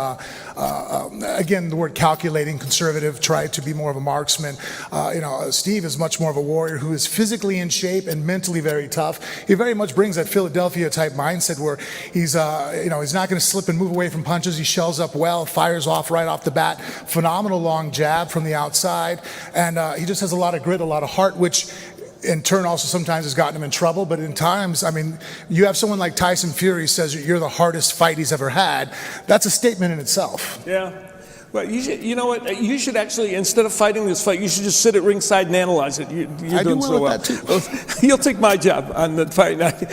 again, the word calculating, conservative, try to be more of a marksman. Steve is much more of a warrior who is physically in shape and mentally very tough. He very much brings that Philadelphia-type mindset where he's not going to slip and move away from punches. He shells up well, fires off right off the bat. Phenomenal long jab from the outside, and he just has a lot of grit, a lot of heart, which in turn also sometimes has gotten him in trouble. But in times, you have someone like Tyson Fury says you're the hardest fight he's ever had. That's a statement in itself. Yeah. Well, you know what? You should actually, instead of fighting this fight, you should just sit at ringside and analyze it. You're doing so well. That too. You'll take my job on the fight night.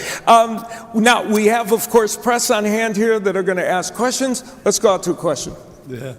Now, we have, of course, press on hand here that are going to ask questions. Let's go out to a question. Yeah.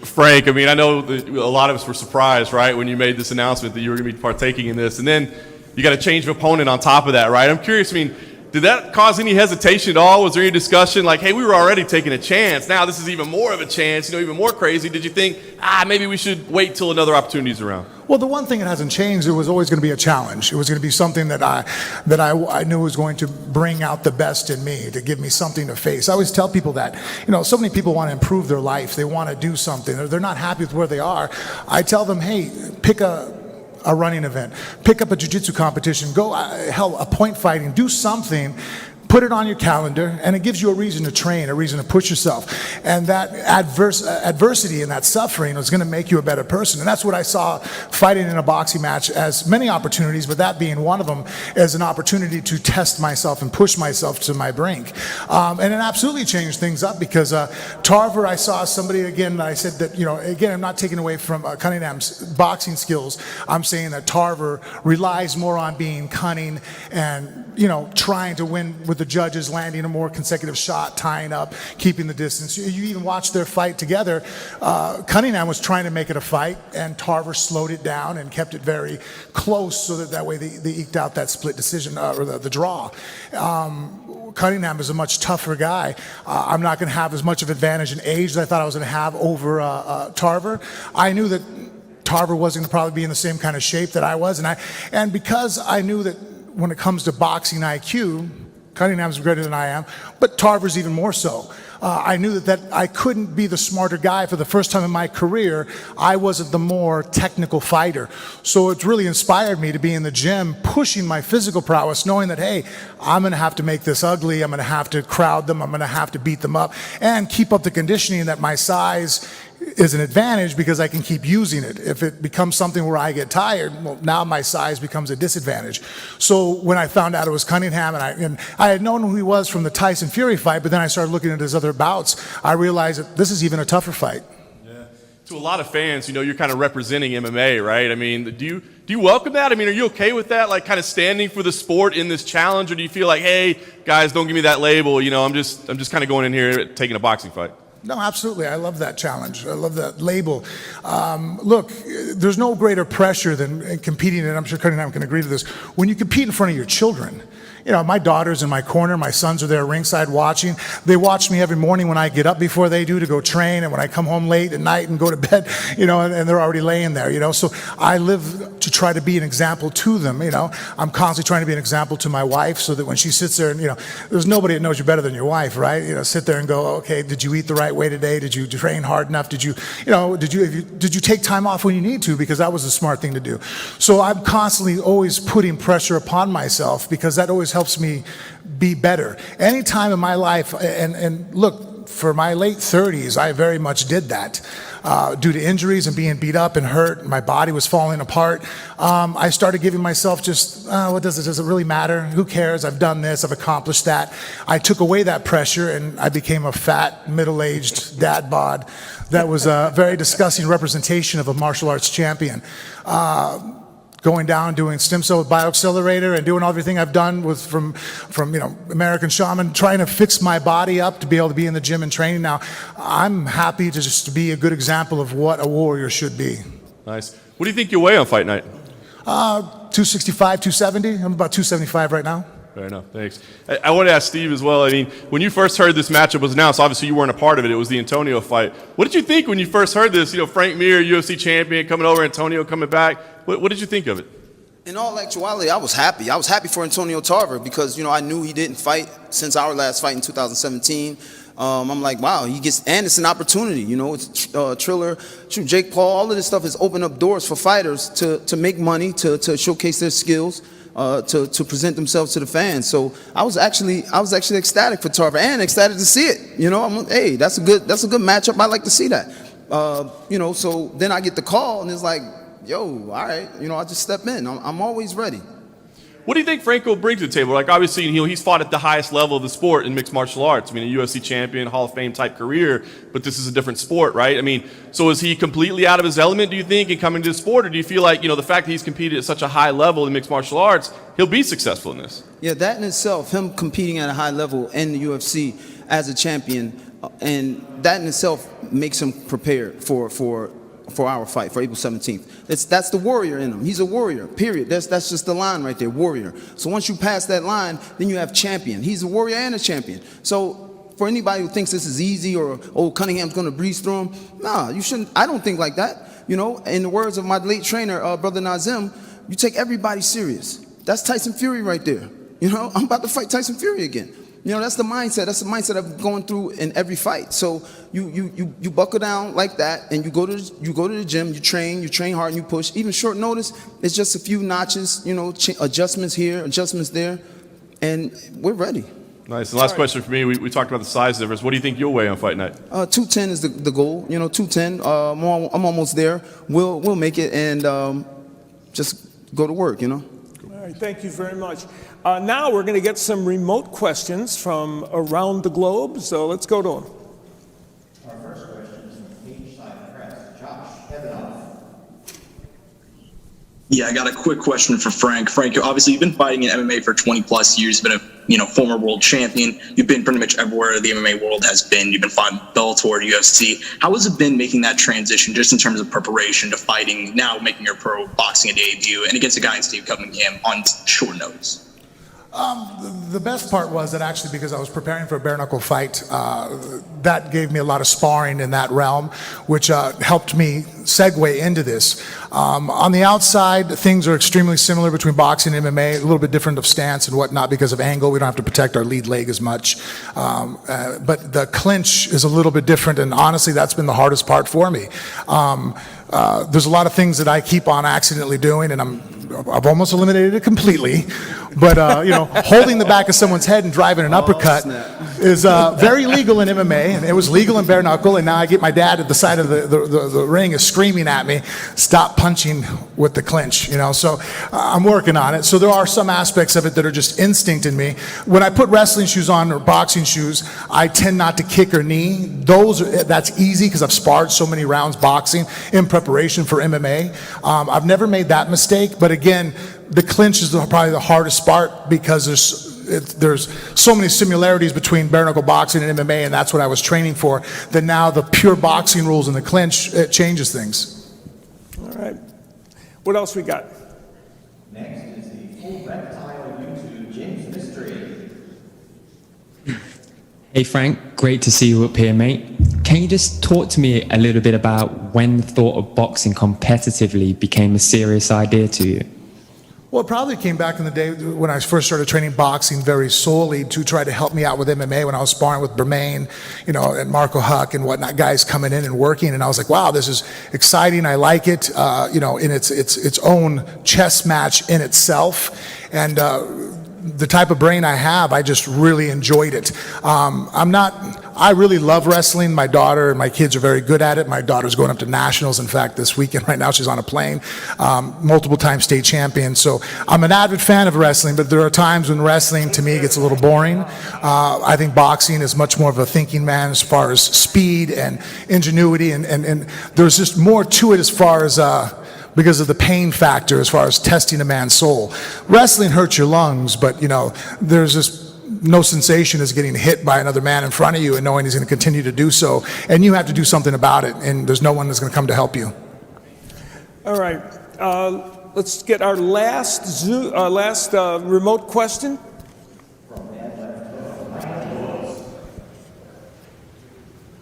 Frank, I know that a lot of us were surprised, right, when you made this announcement that you were going to be partaking in this. And then you got a change of opponent on top of that, right? I'm curious, did that cause any hesitation at all? Was there any discussion like, hey, we were already taking a chance. Now this is even more of a chance, even more crazy. Did you think, maybe we should wait till another opportunity's around? Well, the one thing that hasn't changed, it was always going to be a challenge. It was going to be something that I knew was going to bring out the best in me, to give me something to face. I always tell people that, so many people want to improve their life. They want to do something. They're not happy with where they are. I tell them, hey, pick a running event, pick up a jiu-jitsu competition, go, a point fighting, do something. Put it on your calendar, and it gives you a reason to train, a reason to push yourself. And that adversity and that suffering is going to make you a better person. And that's what I saw fighting in a boxing match as many opportunities, but that being one of them as an opportunity to test myself and push myself to my brink. And it absolutely changed things up because Tarver, I saw somebody, again, I said that, again, I'm not taking away from Cunningham's boxing skills. I'm saying that Tarver relies more on being cunning and, trying to win with the judges, landing a more consecutive shot, tying up, keeping the distance. You even watch their fight together. Cunningham was trying to make it a fight, and Tarver slowed it down and kept it very close so that way they eked out that split decision, or the draw. Cunningham is a much tougher guy. I'm not going to have as much of advantage in age as I thought I was going to have over Tarver. I knew that Tarver wasn't going to probably be in the same kind of shape that I was. And because I knew that when it comes to boxing IQ, Cunningham's greater than I am, but Tarver's even more so. I knew that I couldn't be the smarter guy. For the first time in my career, I wasn't the more technical fighter. So it really inspired me to be in the gym, pushing my physical prowess, knowing that, hey, I'm going to have to make this ugly. I'm going to have to crowd them. I'm going to have to beat them up and keep up the conditioning that my size is an advantage because I can keep using it. If it becomes something where I get tired, well, now my size becomes a disadvantage. So when I found out it was Cunningham, and I had known who he was from the Tyson Fury fight, but then I started looking at his other bouts, I realized that this is even a tougher fight. Yeah. To a lot of fans, you're kind of representing MMA, right? I mean, do you welcome that? I mean, are you okay with that, like kind of standing for the sport in this challenge, or do you feel like, hey, guys, don't give me that label, I'm just kind of going in here taking a boxing fight? No, absolutely. I love that challenge. I love that label. Look, there's no greater pressure than competing, and I'm sure Cunningham can agree to this, when you compete in front of your children. My daughter's in my corner, my sons are there ringside watching. They watch me every morning when I get up before they do to go train, and when I come home late at night and go to bed, and they're already laying there, So I live to try to be an example to them, I'm constantly trying to be an example to my wife so that when she sits there and, there's nobody that knows you better than your wife, right? Sit there and go, okay, did you eat the right way today? Did you train hard enough? Did you take time off when you need to? Because that was a smart thing to do. So I'm constantly always putting pressure upon myself because that always helps me be better. Any time in my life, and look, for my late 30s, I very much did that. Due to injuries and being beat up and hurt, my body was falling apart. I started giving myself just, does it really matter? Who cares? I've done this, I've accomplished that. I took away that pressure and I became a fat, middle-aged dad bod. That was a very disgusting representation of a martial arts champion. Going down, doing stem cell with bioaccelerator and doing everything I've done with from American Shaman, trying to fix my body up to be able to be in the gym and training now. I'm happy to just be a good example of what a warrior should be. Nice. What do you think you'll weigh on fight night? 265, 270. I'm about 275 right now. Fair enough. Thanks. I want to ask Steve as well. I mean, when you first heard this matchup was announced, obviously you weren't a part of it. It was the Antonio fight. What did you think when you first heard this? Frank Mir, UFC champion, coming over, Antonio coming back. What did you think of it? In all actuality, I was happy. I was happy for Antonio Tarver because, I knew he didn't fight since our last fight in 2017. I'm like, wow, and it's an opportunity, it's Triller, Jake Paul, all of this stuff has opened up doors for fighters to make money, to showcase their skills. To present themselves to the fans. So I was actually ecstatic for Tarver and ecstated to see it. Hey, that's a good matchup. I like to see that. So then I get the call and it's like, yo, all right, I just step in. I'm always ready. What do you think Franco brings to the table? Like, obviously, he's fought at the highest level of the sport in mixed martial arts. I mean, a UFC champion, Hall of Fame type career, but this is a different sport, right? I mean, so is he completely out of his element, do you think, in coming to the sport? Or do you feel like, the fact that he's competed at such a high level in mixed martial arts, he'll be successful in this? Yeah, that in itself, him competing at a high level in the UFC as a champion, and that in itself makes him prepared for our fight, for April 17th. That's the warrior in him. He's a warrior, period. That's just the line right there, warrior. So once you pass that line, then you have champion. He's a warrior and a champion. So for anybody who thinks this is easy or, Cunningham's going to breeze through him, nah, you shouldn't. I don't think like that. In the words of my late trainer, Brother Nazim, you take everybody serious. That's Tyson Fury right there. I'm about to fight Tyson Fury again. That's the mindset. That's the mindset I'm going through in every fight. So you buckle down like that, and you go to the gym. You train hard, and you push. Even short notice, it's just a few notches. Adjustments here, adjustments there, and we're ready. Nice. And last question for me. We talked about the size difference. What do you think you'll weigh on fight night? 210 is the goal. 210. I'm almost there. We'll make it, and just go to work. All right. Thank you very much. Now we're going to get some remote questions from around the globe, so let's go to them. Our first question is from Beachside Press. Josh Evanoff. Yeah, I got a quick question for Frank. Frank, obviously you've been fighting in MMA for 20 plus years. You've been a former world champion. You've been pretty much everywhere the MMA world has been. You've been fighting Bellator, UFC. How has it been making that transition, just in terms of preparation to fighting, now making your pro boxing debut, and against a guy in Steve Cunningham on short notice? The best part was that actually, because I was preparing for a bare knuckle fight, that gave me a lot of sparring in that realm, which helped me segue into this. On the outside, things are extremely similar between boxing and MMA, a little bit different of stance and whatnot because of angle. We don't have to protect our lead leg as much. But the clinch is a little bit different, and honestly, that's been the hardest part for me. There's a lot of things that I keep on accidentally doing, and I've almost eliminated it completely. But holding the back of someone's head and driving an uppercut is very legal in MMA, and it was legal in bare knuckle. And now I get my dad at the side of the ring is screaming at me, "Stop punching with the clinch." So I'm working on it. So there are some aspects of it that are just instinct in me. When I put wrestling shoes on or boxing shoes, I tend not to kick or knee. That's easy because I've sparred so many rounds boxing in preparation for MMA. I've never made that mistake, but again, the clinch is probably the hardest part because there's so many similarities between bare knuckle boxing and MMA, and that's what I was training for. That now the pure boxing rules and the clinch, it changes things. All right. What else we got? Next is the full reptile YouTube James Mystery. Hey Frank, great to see you up here, mate. Can you just talk to me a little bit about when the thought of boxing competitively became a serious idea to you? Well, it probably came back in the day when I first started training boxing very solely to try to help me out with MMA when I was sparring with Bermain, and Marco Huck and whatnot, guys coming in and working. And I was like, wow, this is exciting. I like it, in its own chess match in itself. And the type of brain I have, I just really enjoyed it. I really love wrestling. My daughter and my kids are very good at it. My daughter's going up to nationals. In fact, this weekend right now, she's on a plane, multiple time state champion. So I'm an avid fan of wrestling, but there are times when wrestling to me gets a little boring. I think boxing is much more of a thinking man as far as speed and ingenuity, and there's just more to it as far as because of the pain factor as far as testing a man's soul. Wrestling hurts your lungs, but there's just no sensation as getting hit by another man in front of you and knowing he's going to continue to do so, and you have to do something about it, and there's no one that's going to come to help you. All right, let's get our last remote question.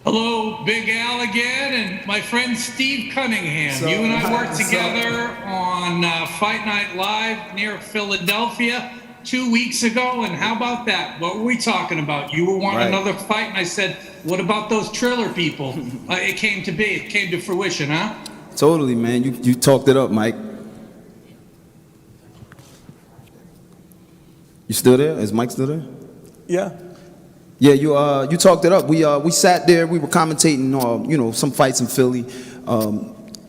Hello, Big Al again, and my friend Steve Cunningham. You and I worked together on Fight Night Live near Philadelphia 2 weeks ago, and how about that? What were we talking about? You were wanting another fight, and I said, what about those Triller people? It came to be. It came to fruition, huh? Totally, man. You talked it up, Mike. You still there? Is Mike still there? Yeah. Yeah, you talked it up. We sat there. We were commentating, some fights in Philly.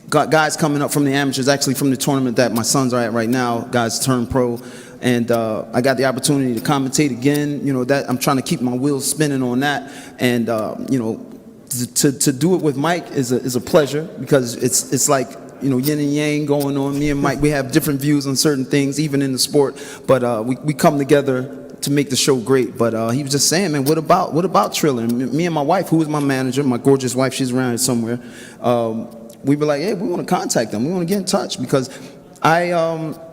Got guys coming up from the amateurs, actually from the tournament that my sons are at right now. Guys turned pro, and I got the opportunity to commentate again. That I'm trying to keep my wheels spinning on that, and to do it with Mike is a pleasure because it's like yin and yang going on. Me and Mike, we have different views on certain things, even in the sport, but we come together to make the show great. But he was just saying, man, what about Triller? And me and my wife, who is my manager, my gorgeous wife, she's around here somewhere. We were like, hey, we want to contact them. We want to get in touch because a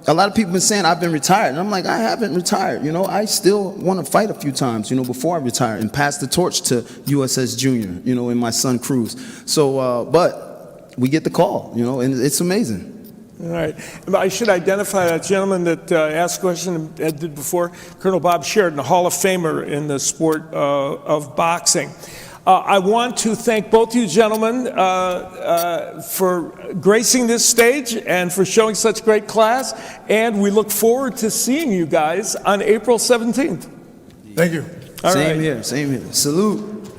lot of people have been saying I've been retired, and I'm like, I haven't retired. I still want to fight a few times, before I retire and pass the torch to USS Junior, and my son Cruz. So, but we get the call, and it's amazing. All right. I should identify that gentleman that asked a question Ed did before, Colonel Bob Sheridan, a Hall of Famer in the sport of boxing. I want to thank both you gentlemen for gracing this stage and for showing such great class, and we look forward to seeing you guys on April 17th. Thank you. All right. Same here. Salute.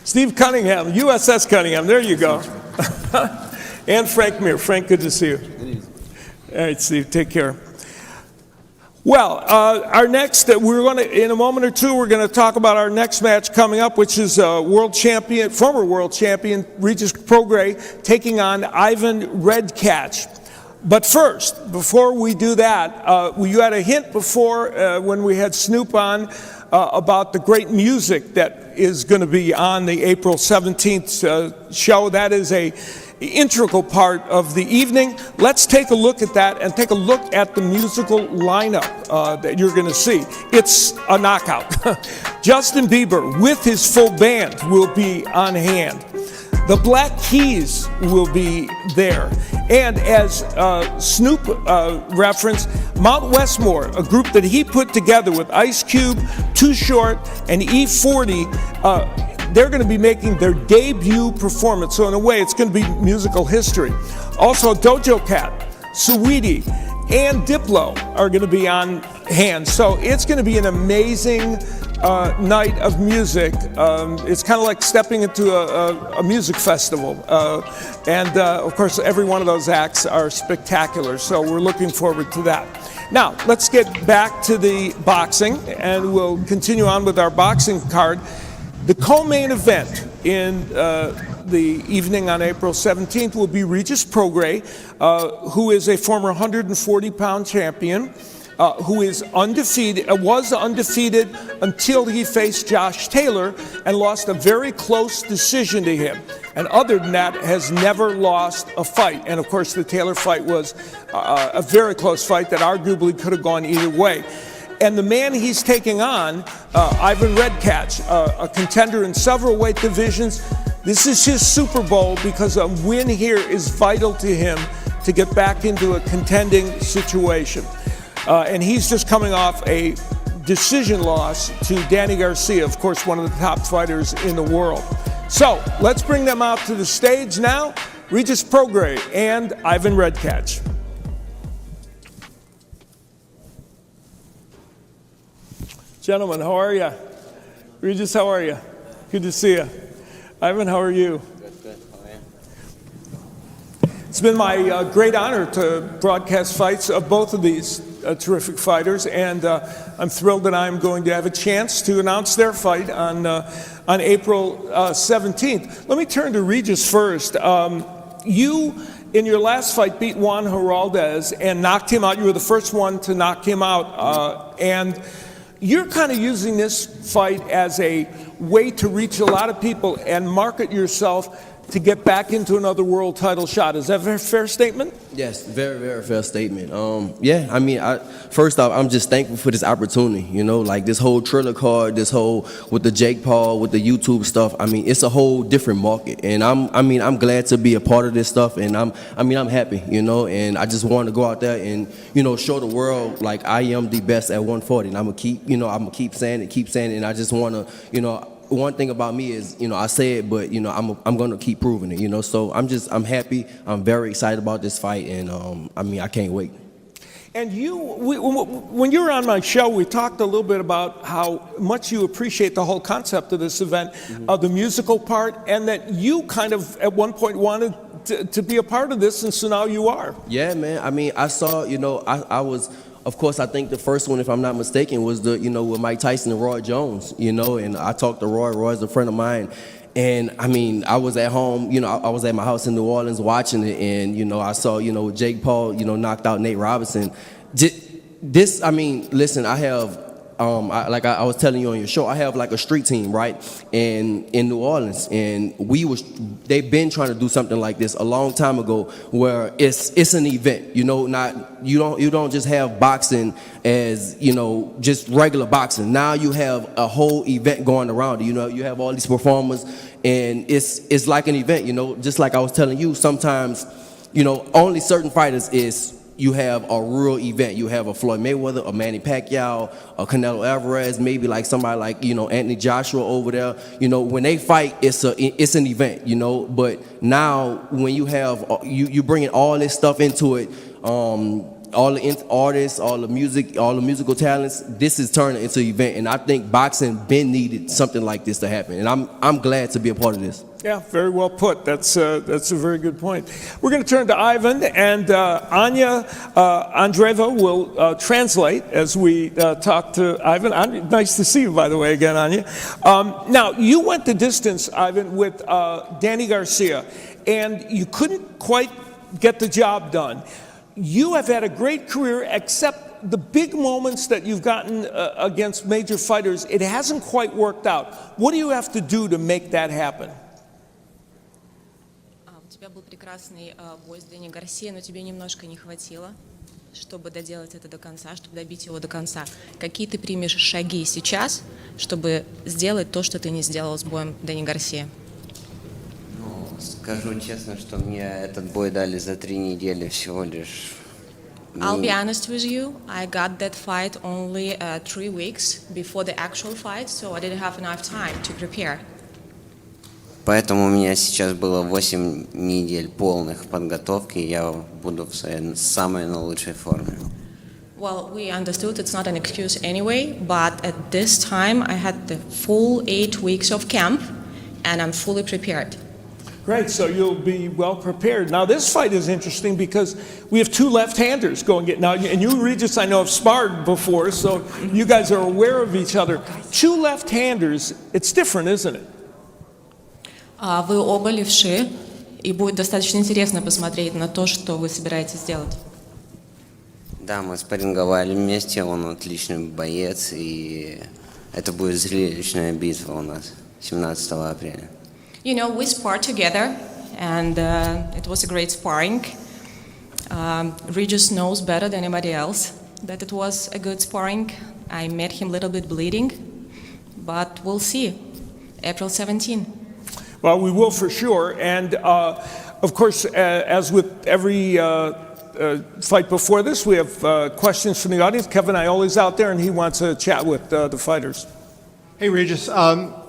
Steve Cunningham, USS Cunningham, there you go. And Frank Mir. Frank, good to see you. All right, Steve, take care. Well, our next, in a moment or two, we're going to talk about our next match coming up, which is former world champion Regis Prograis taking on Ivan Redcatch. But first, before we do that, you had a hint before when we had Snoop on about the great music that is going to be on the April 17th show. That is a integral part of the evening. Let's take a look at that and take a look at the musical lineup. that you're going to see. It's a knockout. Justin Bieber with his full band will be on hand. The Black Keys will be there. And as Snoop referenced, Mount Westmore, a group that he put together with Ice Cube, Too Short, and E40, they're going to be making their debut performance. So in a way, it's going to be musical history. Also, Dojo Cat, Saweetie, and Diplo are going to be on hand. So it's going to be an amazing night of music. It's kind of like stepping into a music festival. And of course, every one of those acts are spectacular. So we're looking forward to that. Now, let's get back to the boxing, and we'll continue on with our boxing card. The co-main event in the evening on April 17th will be Regis Prograis, who is a former 140-pound champion, who is undefeated, was undefeated until he faced Josh Taylor and lost a very close decision to him. And other than that, has never lost a fight. And of course, the Taylor fight was a very close fight that arguably could have gone either way. And the man he's taking on, Ivan Redkach, a contender in several weight divisions. This is his Super Bowl because a win here is vital to him to get back into a contending situation. And he's just coming off a decision loss to Danny Garcia, of course, one of the top fighters in the world. So let's bring them out to the stage now, Regis Prograis and Ivan Redkach. Gentlemen, how are you? Regis, how are you? Good to see you. Ivan, how are you? Good. How are you? It's been my great honor to broadcast fights of both of these terrific fighters, and I'm thrilled that I'm going to have a chance to announce their fight on April 17th. Let me turn to Regis first. You, in your last fight, beat Juan Heraldez and knocked him out. You were the first one to knock him out, and you're kind of using this fight as a way to reach a lot of people and market yourself to get back into another world title shot. Is that a fair statement? Yes, very, very fair statement. Yeah, I mean, first off, I'm just thankful for this opportunity, you know, like this whole Triller card, this whole, with the Jake Paul, with the YouTube stuff. I mean, it's a whole different market, and I'm glad to be a part of this stuff, and I'm happy, you know, and I just want to go out there and, you know, show the world like I am the best at 140, and I'm gonna keep saying it, and I just want to, you know. One thing about me is, you know, I say it, but, you know, I'm going to keep proving it, you know. So I'm happy. I'm very excited about this fight, and, I can't wait. And when you were on my show, we talked a little bit about how much you appreciate the whole concept of this event, the musical part, and that you kind of at one point wanted to be a part of this, and so now you are. Yeah, man. I mean, I saw, you know, I was... Of course, I think the first one, if I'm not mistaken, was with Mike Tyson and Roy Jones, you know, and I talked to Roy. Roy's a friend of mine. And, I mean, I was at home, you know, I was at my house in New Orleans watching it, and, you know, I saw, you know, Jake Paul, you know, knocked out Nate Robinson. This, I mean, listen, I have, like I was telling you on your show, I have like a street team, right, in New Orleans, and they've been trying to do something like this a long time ago, where it's an event, you know, you don't just have boxing as, you know, just regular boxing. Now you have a whole event going around, you know, you have all these performers, and it's like an event, you know, just like I was telling you, sometimes, you know, only certain fighters you have a real event. You have a Floyd Mayweather, a Manny Pacquiao, a Canelo Alvarez, maybe like somebody like, you know, Anthony Joshua over there. You know, when they fight, it's an event, you know. But now when you have, you bringing all this stuff into it, all the artists, all the music, all the musical talents, this is turning into an event. And I think boxing been needed something like this to happen. And I'm glad to be a part of this. Yeah, very well put. That's a very good point. We're going to turn to Ivan, and Anya Andreeva will translate as we talk to Ivan. Nice to see you, by the way, again, Anya. Now, you went the distance, Ivan, with Danny Garcia, and you couldn't quite get the job done. You have had a great career, except the big moments that you've gotten against major fighters, it hasn't quite worked out. What do you have to do to make that happen? У тебя был прекрасный бой с Дэнни Гарсией, но тебе немножко не хватило. чтобы доделать это до конца, чтобы добить его до конца? Какие ты примешь шаги сейчас, чтобы сделать то, что ты не сделал с боем Дэнни Гарсия? Ну, скажу честно, что мне этот бой дали за 3 недели всего лишь. I'll be honest with you, I got that fight only 3 weeks before the actual fight, so I didn't have enough time to prepare. Поэтому у меня сейчас было 8 недель полных подготовки, и я буду в своей самой лучшей форме. Well, we understood it's not an excuse anyway, but at this time I had the full 8 weeks of camp, and I'm fully prepared. Great, so you'll be well prepared. Now this fight is interesting because we have 2 left-handers going at now, and you, Regis, I know have sparred before, so you guys are aware of each other. 2 left-handers, it's different, isn't it? Вы оба левши, и будет достаточно интересно посмотреть на то, что вы собираетесь сделать. Да, мы спарринговали вместе, он отличный боец, и это будет зрелищная битва у нас 17 апреля. You know, we sparred together, and it was a great sparring. Regis knows better than anybody else that it was a good sparring. I met him a little bit bleeding, but we'll see. April 17. Well, we will for sure. And of course, as with every fight before this, we have questions from the audience. Kevin Ioli's out there, and he wants to chat with the fighters. Hey, Regis.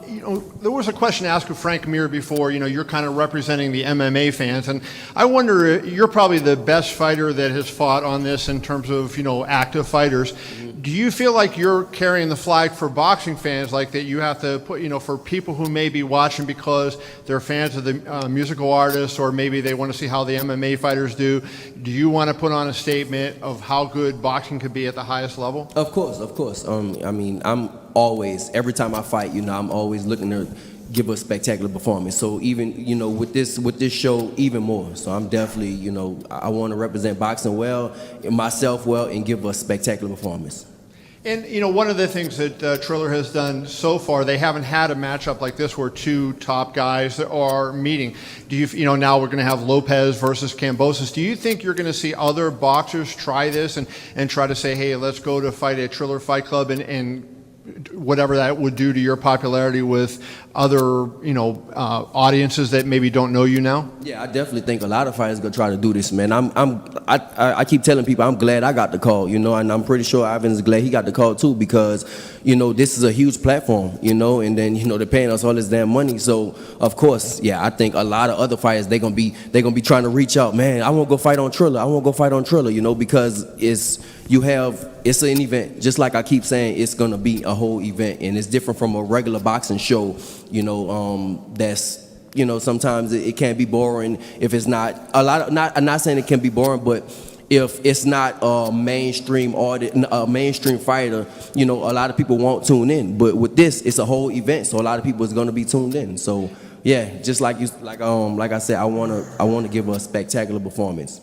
There was a question asked of Frank Mir before. You're kind of representing the MMA fans, and I wonder, you're probably the best fighter that has fought on this in terms of, active fighters. Do you feel like you're carrying the flag for boxing fans, like that you have to put, for people who may be watching because they're fans of the musical artists, or maybe they want to see how the MMA fighters do? Do you want to put on a statement of how good boxing could be at the highest level? Of course. I'm always, every time I fight, I'm always looking to give a spectacular performance. So even, with this show, even more. So I'm definitely, I want to represent boxing well, myself well, and give a spectacular performance. And, one of the things that Triller has done so far, they haven't had a matchup like this where 2 top guys are meeting. Do you, now we're going to have Lopez versus Kambosos. Do you think you're going to see other boxers try this and try to say, hey, let's go to fight at Triller Fight Club and whatever that would do to your popularity with other, audiences that maybe don't know you now? Yeah, I definitely think a lot of fighters gonna try to do this, man. I keep telling people I'm glad I got the call, and I'm pretty sure Ivan is glad he got the call too, because, this is a huge platform, and then, they're paying us all this damn money. So of course, yeah, I think a lot of other fighters they're gonna be trying to reach out, man. I want to go fight on Triller. Because it's an event. Just like I keep saying, it's gonna be a whole event, and it's different from a regular boxing show. That's sometimes it can be boring if it's not a lot of, I'm not saying it can be boring, but if it's not a mainstream fighter, a lot of people won't tune in. But with this, it's a whole event, so a lot of people is gonna be tuned in. So yeah, just like I said, I wanna give a spectacular performance.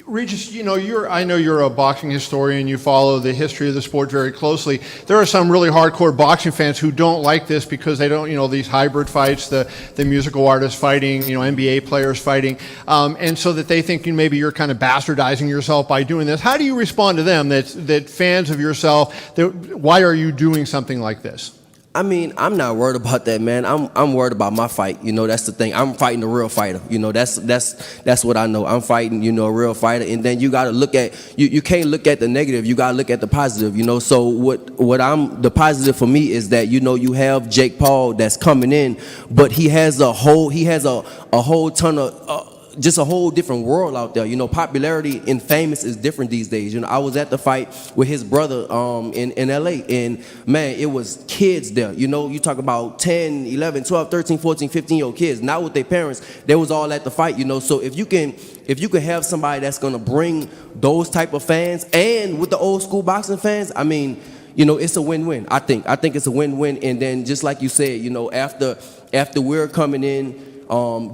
Regis, I know you're a boxing historian. You follow the history of the sport very closely. There are some really hardcore boxing fans who don't like this because they don't, these hybrid fights, the musical artists fighting, NBA players fighting, and so that they think maybe you're kind of bastardizing yourself by doing this. How do you respond to them that fans of yourself, why are you doing something like this? I'm not worried about that, man. I'm worried about my fight. That's the thing. I'm fighting a real fighter. That's what I know. I'm fighting, a real fighter. And then you got to look at you can't look at the negative. You got to look at the positive. So the positive for me is that you have Jake Paul that's coming in, but he has a whole ton of just a whole different world out there. Popularity and famous is different these days. I was at the fight with his brother in LA, and man, it was kids there. You talk about 10, 11, 12, 13, 14, 15-year-old kids, not with their parents. They was all at the fight, So if you can have somebody that's gonna bring those type of fans, and with the old school boxing fans, it's a win-win. I think it's a win-win. And then just like you said, after we're coming in,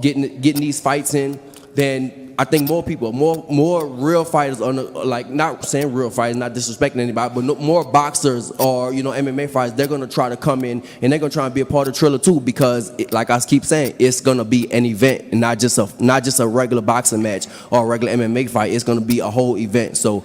getting these fights in, then I think more people, more real fighters, like not saying real fighters, not disrespecting anybody, but more boxers or MMA fighters, they're gonna try to come in and they're gonna try and be a part of Triller too, because like I keep saying, it's gonna be an event and not just a regular boxing match or a regular MMA fight. It's gonna be a whole event. So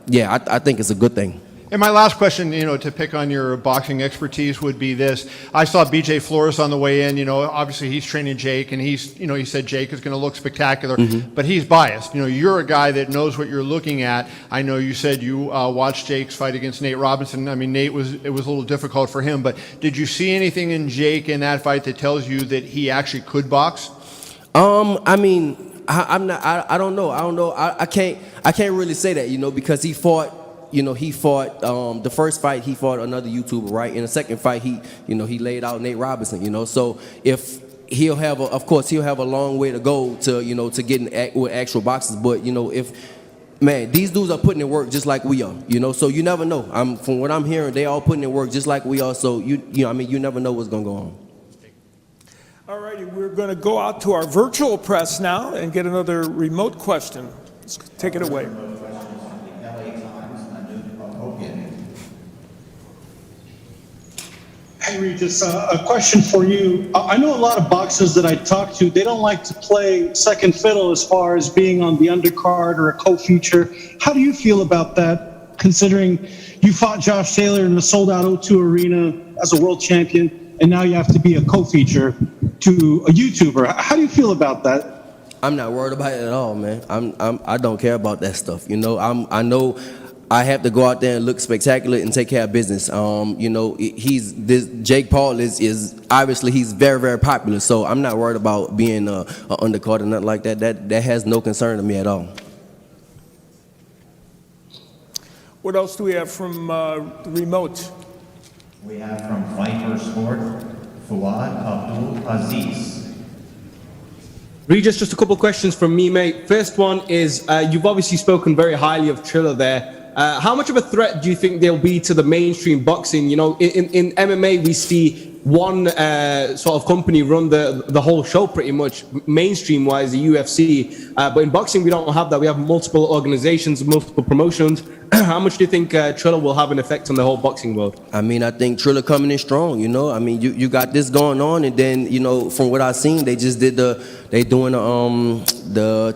yeah, I think it's a good thing. And my last question, to pick on your boxing expertise would be this. I saw BJ Flores on the way in, obviously he's training Jake, and he said Jake is going to look spectacular, but he's biased. You're a guy that knows what you're looking at. I know you said you watched Jake's fight against Nate Robinson. I mean, it was a little difficult for him, but did you see anything in Jake in that fight that tells you that he actually could box? I mean, I don't know. I can't really say that, because he fought. He fought the first fight. He fought another YouTuber, right? In the second fight, he laid out Nate Robinson. So if he'll have a long way to go to getting with actual boxers. But these dudes are putting in work just like we are. So you never know. From what I'm hearing, they all putting in work just like we are. So you never know what's gonna go on. All righty, we're going to go out to our virtual press now and get another remote question. Let's take it away. Hey, Regis, a question for you. I know a lot of boxers that I talk to, they don't like to play second fiddle as far as being on the undercard or a co-feature. How do you feel about that, considering you fought Josh Taylor in the sold-out O2 Arena as a world champion, and now you have to be a co-feature to a YouTuber? How do you feel about that? I'm not worried about it at all, man. I don't care about that stuff. I know I have to go out there and look spectacular and take care of business. Jake Paul is obviously he's very, very popular, so I'm not worried about being an undercard or nothing like that. That has no concern to me at all. What else do we have from the remote? We have from Fighter Sport, Fuad Abdul Aziz. Regis, just a couple questions from me, mate. First one is, you've obviously spoken very highly of Triller there. How much of a threat do you think they'll be to the mainstream boxing? In MMA, we see one sort of company run the whole show pretty much, mainstream-wise, the UFC. But in boxing, we don't have that. We have multiple organizations, multiple promotions. How much do you think Triller will have an effect on the whole boxing world? I mean, I think Triller coming in strong, I mean, you got this going on, and then, from what I've seen, they just did the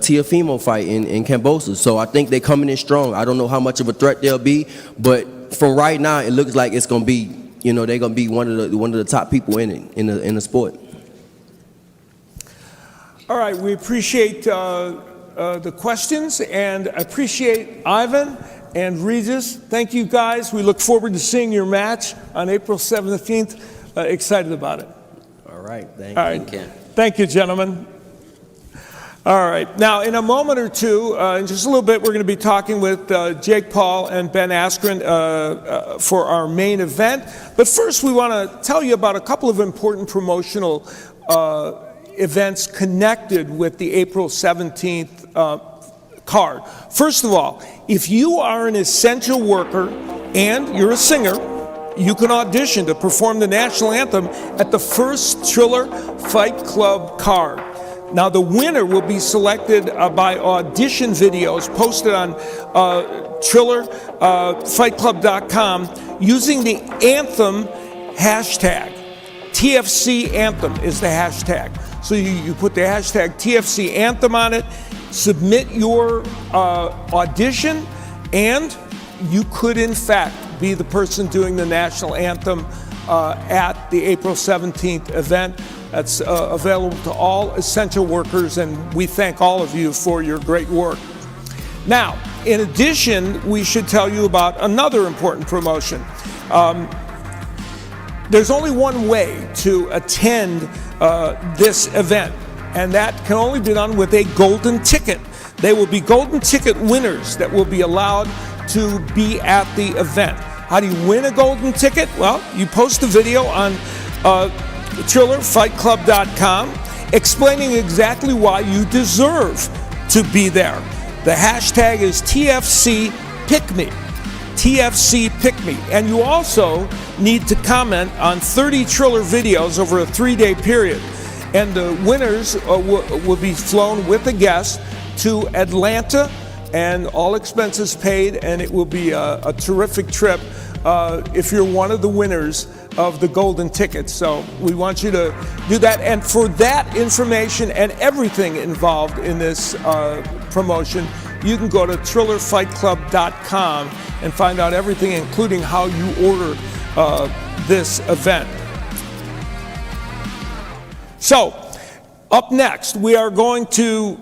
Teofimo fight in Cambosa. So I think they coming in strong. I don't know how much of a threat they'll be, but from right now, it looks like it's going to be, they're going to be one of the top people in the sport. All right, we appreciate the questions and appreciate Ivan and Regis. Thank you, guys. We look forward to seeing your match on April 17th. Excited about it. All right. Thank you. Thank you, gentlemen. All right. Now, in a moment or two, in just a little bit, we're going to be talking with Jake Paul and Ben Askren for our main event. But first, we want to tell you about a couple of important promotional events connected with the April 17th card. First of all, if you are an essential worker and you're a singer, you can audition to perform the national anthem at the first Triller Fight Club card. Now, the winner will be selected by audition videos posted on TrillerFightClub.com using the anthem hashtag. TFC Anthem is the hashtag. So you put the hashtag TFC Anthem on it, submit your audition, and you could, in fact, be the person doing the national anthem at the April 17th event. That's available to all essential workers, and we thank all of you for your great work. Now, in addition, we should tell you about another important promotion. There's only one way to attend this event, and that can only be done with a golden ticket. They will be golden ticket winners that will be allowed to be at the event. How do you win a golden ticket? Well, you post a video on TrillerFightClub.com explaining exactly why you deserve to be there. The hashtag is TFCPickMe. TFCPickMe. And you also need to comment on 30 Triller videos over a 3-day period. And the winners will be flown with a guest to Atlanta, and all expenses paid, and it will be a terrific trip if you're one of the winners of the golden tickets. So we want you to do that. And for that information and everything involved in this promotion, you can go to TrillerFightClub.com and find out everything, including how you order this event. So, up next, we are going to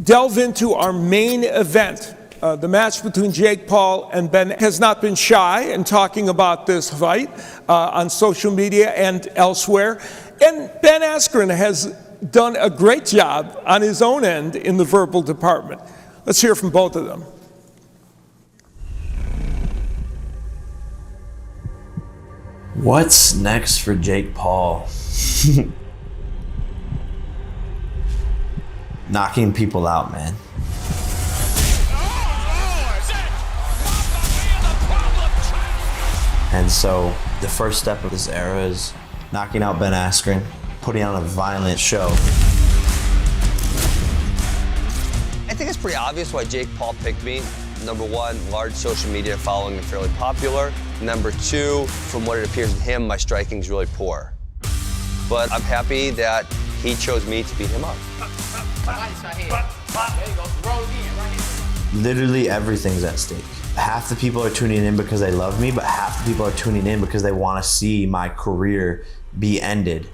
delve into our main event. The match between Jake Paul and Ben has not been shy in talking about this fight on social media and elsewhere. And Ben Askren has done a great job on his own end in the verbal department. Let's hear from both of them. What's next for Jake Paul? Knocking people out, man. And so the first step of this era is knocking out Ben Askren, putting on a violent show. I think it's pretty obvious why Jake Paul picked me. Number one, large social media following and fairly popular. Number two, from what it appears to him, my striking's really poor. But I'm happy that he chose me to beat him up. Literally everything's at stake. Half the people are tuning in because they love me, but half the people are tuning in because they want to see my career be ended.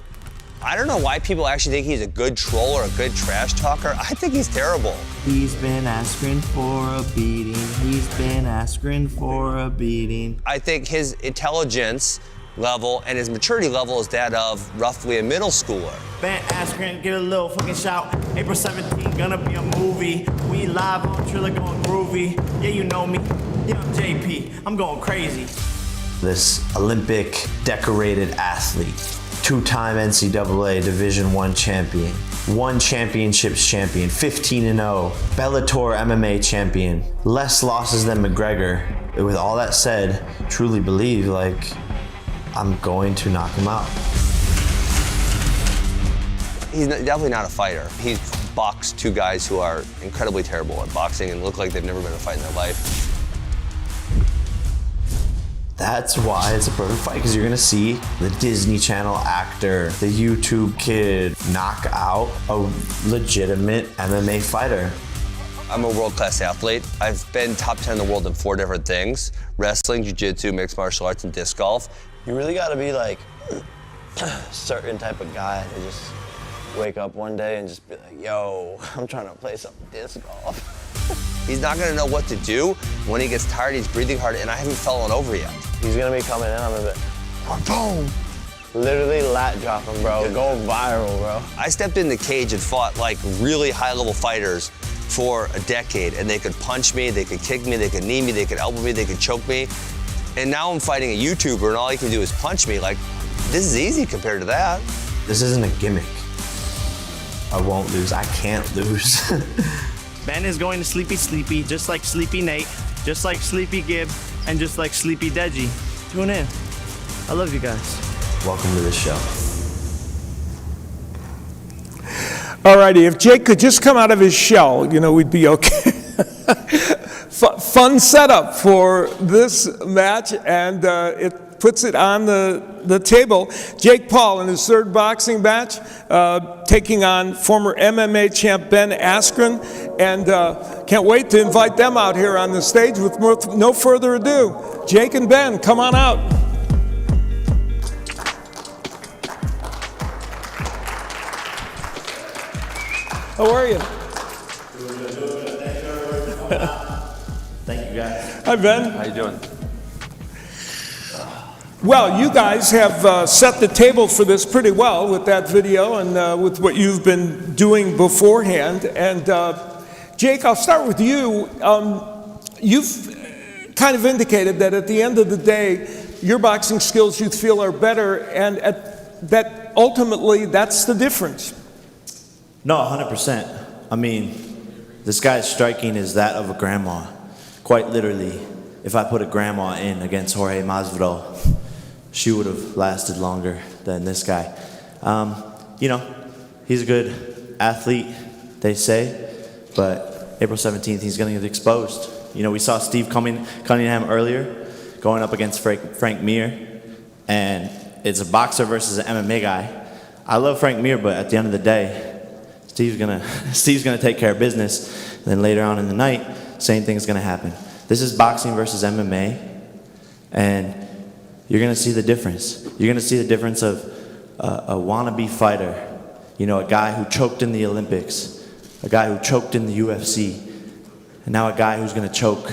I don't know why people actually think he's a good troll or a good trash talker. I think he's terrible. He's been Askren for a beating. He's been Askren for a beating. I think his intelligence level and his maturity level is that of roughly a middle schooler. Ben Askren, get a little fucking shout. April 17th, gonna be a movie. We live on Triller going groovy. Yeah, you know me. Yeah, I'm JP. I'm going crazy. This Olympic decorated athlete, two-time NCAA Division I champion, one championships champion, 15-0, Bellator MMA champion, less losses than McGregor. With all that said, truly believe, like, I'm going to knock him out. He's definitely not a fighter. He's boxed two guys who are incredibly terrible at boxing and look like they've never been in a fight in their life. That's why it's a perfect fight, because you're gonna see the Disney Channel actor, the YouTube kid, knock out a legitimate MMA fighter. I'm a world-class athlete. I've been top 10 in the world in 4 different things: wrestling, jiu-jitsu, mixed martial arts, and disc golf. You really gotta be like a certain type of guy to just wake up one day and just be like, yo, I'm trying to play some disc golf. He's not gonna know what to do. When he gets tired, he's breathing hard, and I haven't fallen over yet. He's gonna be coming in, I'm gonna be like, boom. Literally lat dropping, bro. Go viral, bro. I stepped in the cage and fought like really high-level fighters for a decade, and they could punch me, they could kick me, they could knee me, they could elbow me, they could choke me. And now I'm fighting a YouTuber, and all he can do is punch me. Like, this is easy compared to that. This isn't a gimmick. I won't lose, I can't lose. Ben is going to Sleepy Sleepy, just like Sleepy Nate, just like Sleepy Gibb, and just like Sleepy Deji. Tune in. I love you guys. Welcome to the show. Alrighty, if Jake could just come out of his shell, you know, we'd be okay. Fun setup for this match, and it puts it on the table. Jake Paul in his third boxing match, taking on former MMA champ Ben Askren, and can't wait to invite them out here on the stage. With no further ado, Jake and Ben, come on out. How are you? Thank you, guys. Hi, Ben. How you doing? Well, you guys have set the table for this pretty well with that video and with what you've been doing beforehand. And Jake, I'll start with you. You've kind of indicated that at the end of the day, your boxing skills you feel are better, and that ultimately that's the difference. No, 100%. I mean, this guy's striking is that of a grandma. Quite literally, if I put a grandma in against Jorge Masvidal, she would have lasted longer than this guy. You know, he's a good athlete, they say, but April 17th, he's going to get exposed. You know, we saw Steve Cunningham earlier going up against Frank Mir, and it's a boxer versus an MMA guy. I love Frank Mir, but at the end of the day, Steve's gonna take care of business. And then later on in the night, same thing is gonna happen. This is boxing versus MMA, and you're gonna see the difference. You're gonna see the difference of a wannabe fighter, you know, a guy who choked in the Olympics, a guy who choked in the UFC, and now a guy who's gonna choke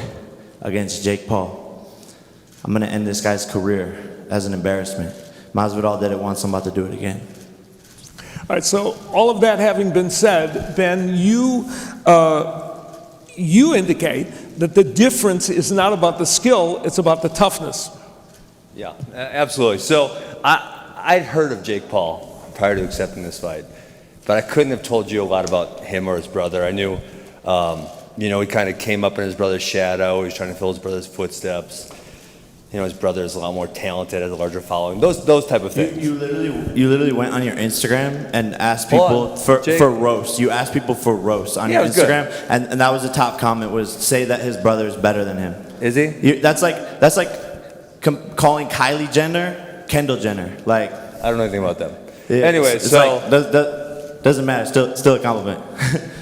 against Jake Paul. I'm gonna end this guy's career as an embarrassment. Masvidal did it once, I'm about to do it again. All right, so all of that having been said, Ben, you indicate that the difference is not about the skill, it's about the toughness. Yeah, absolutely. So I'd heard of Jake Paul prior to accepting this fight, but I couldn't have told you a lot about him or his brother. I knew, you know, he kind of came up in his brother's shadow. He was trying to fill his brother's footsteps. You know, his brother is a lot more talented, has a larger following. Those type of things. You literally went on your Instagram and asked people for roasts. You asked people for roasts on your Instagram, and that was the top comment was say that his brother is better than him. Is he? That's like calling Kylie Jenner Kendall Jenner. Like I don't know anything about them. Yeah, anyway, it's so like, doesn't matter. Still a compliment.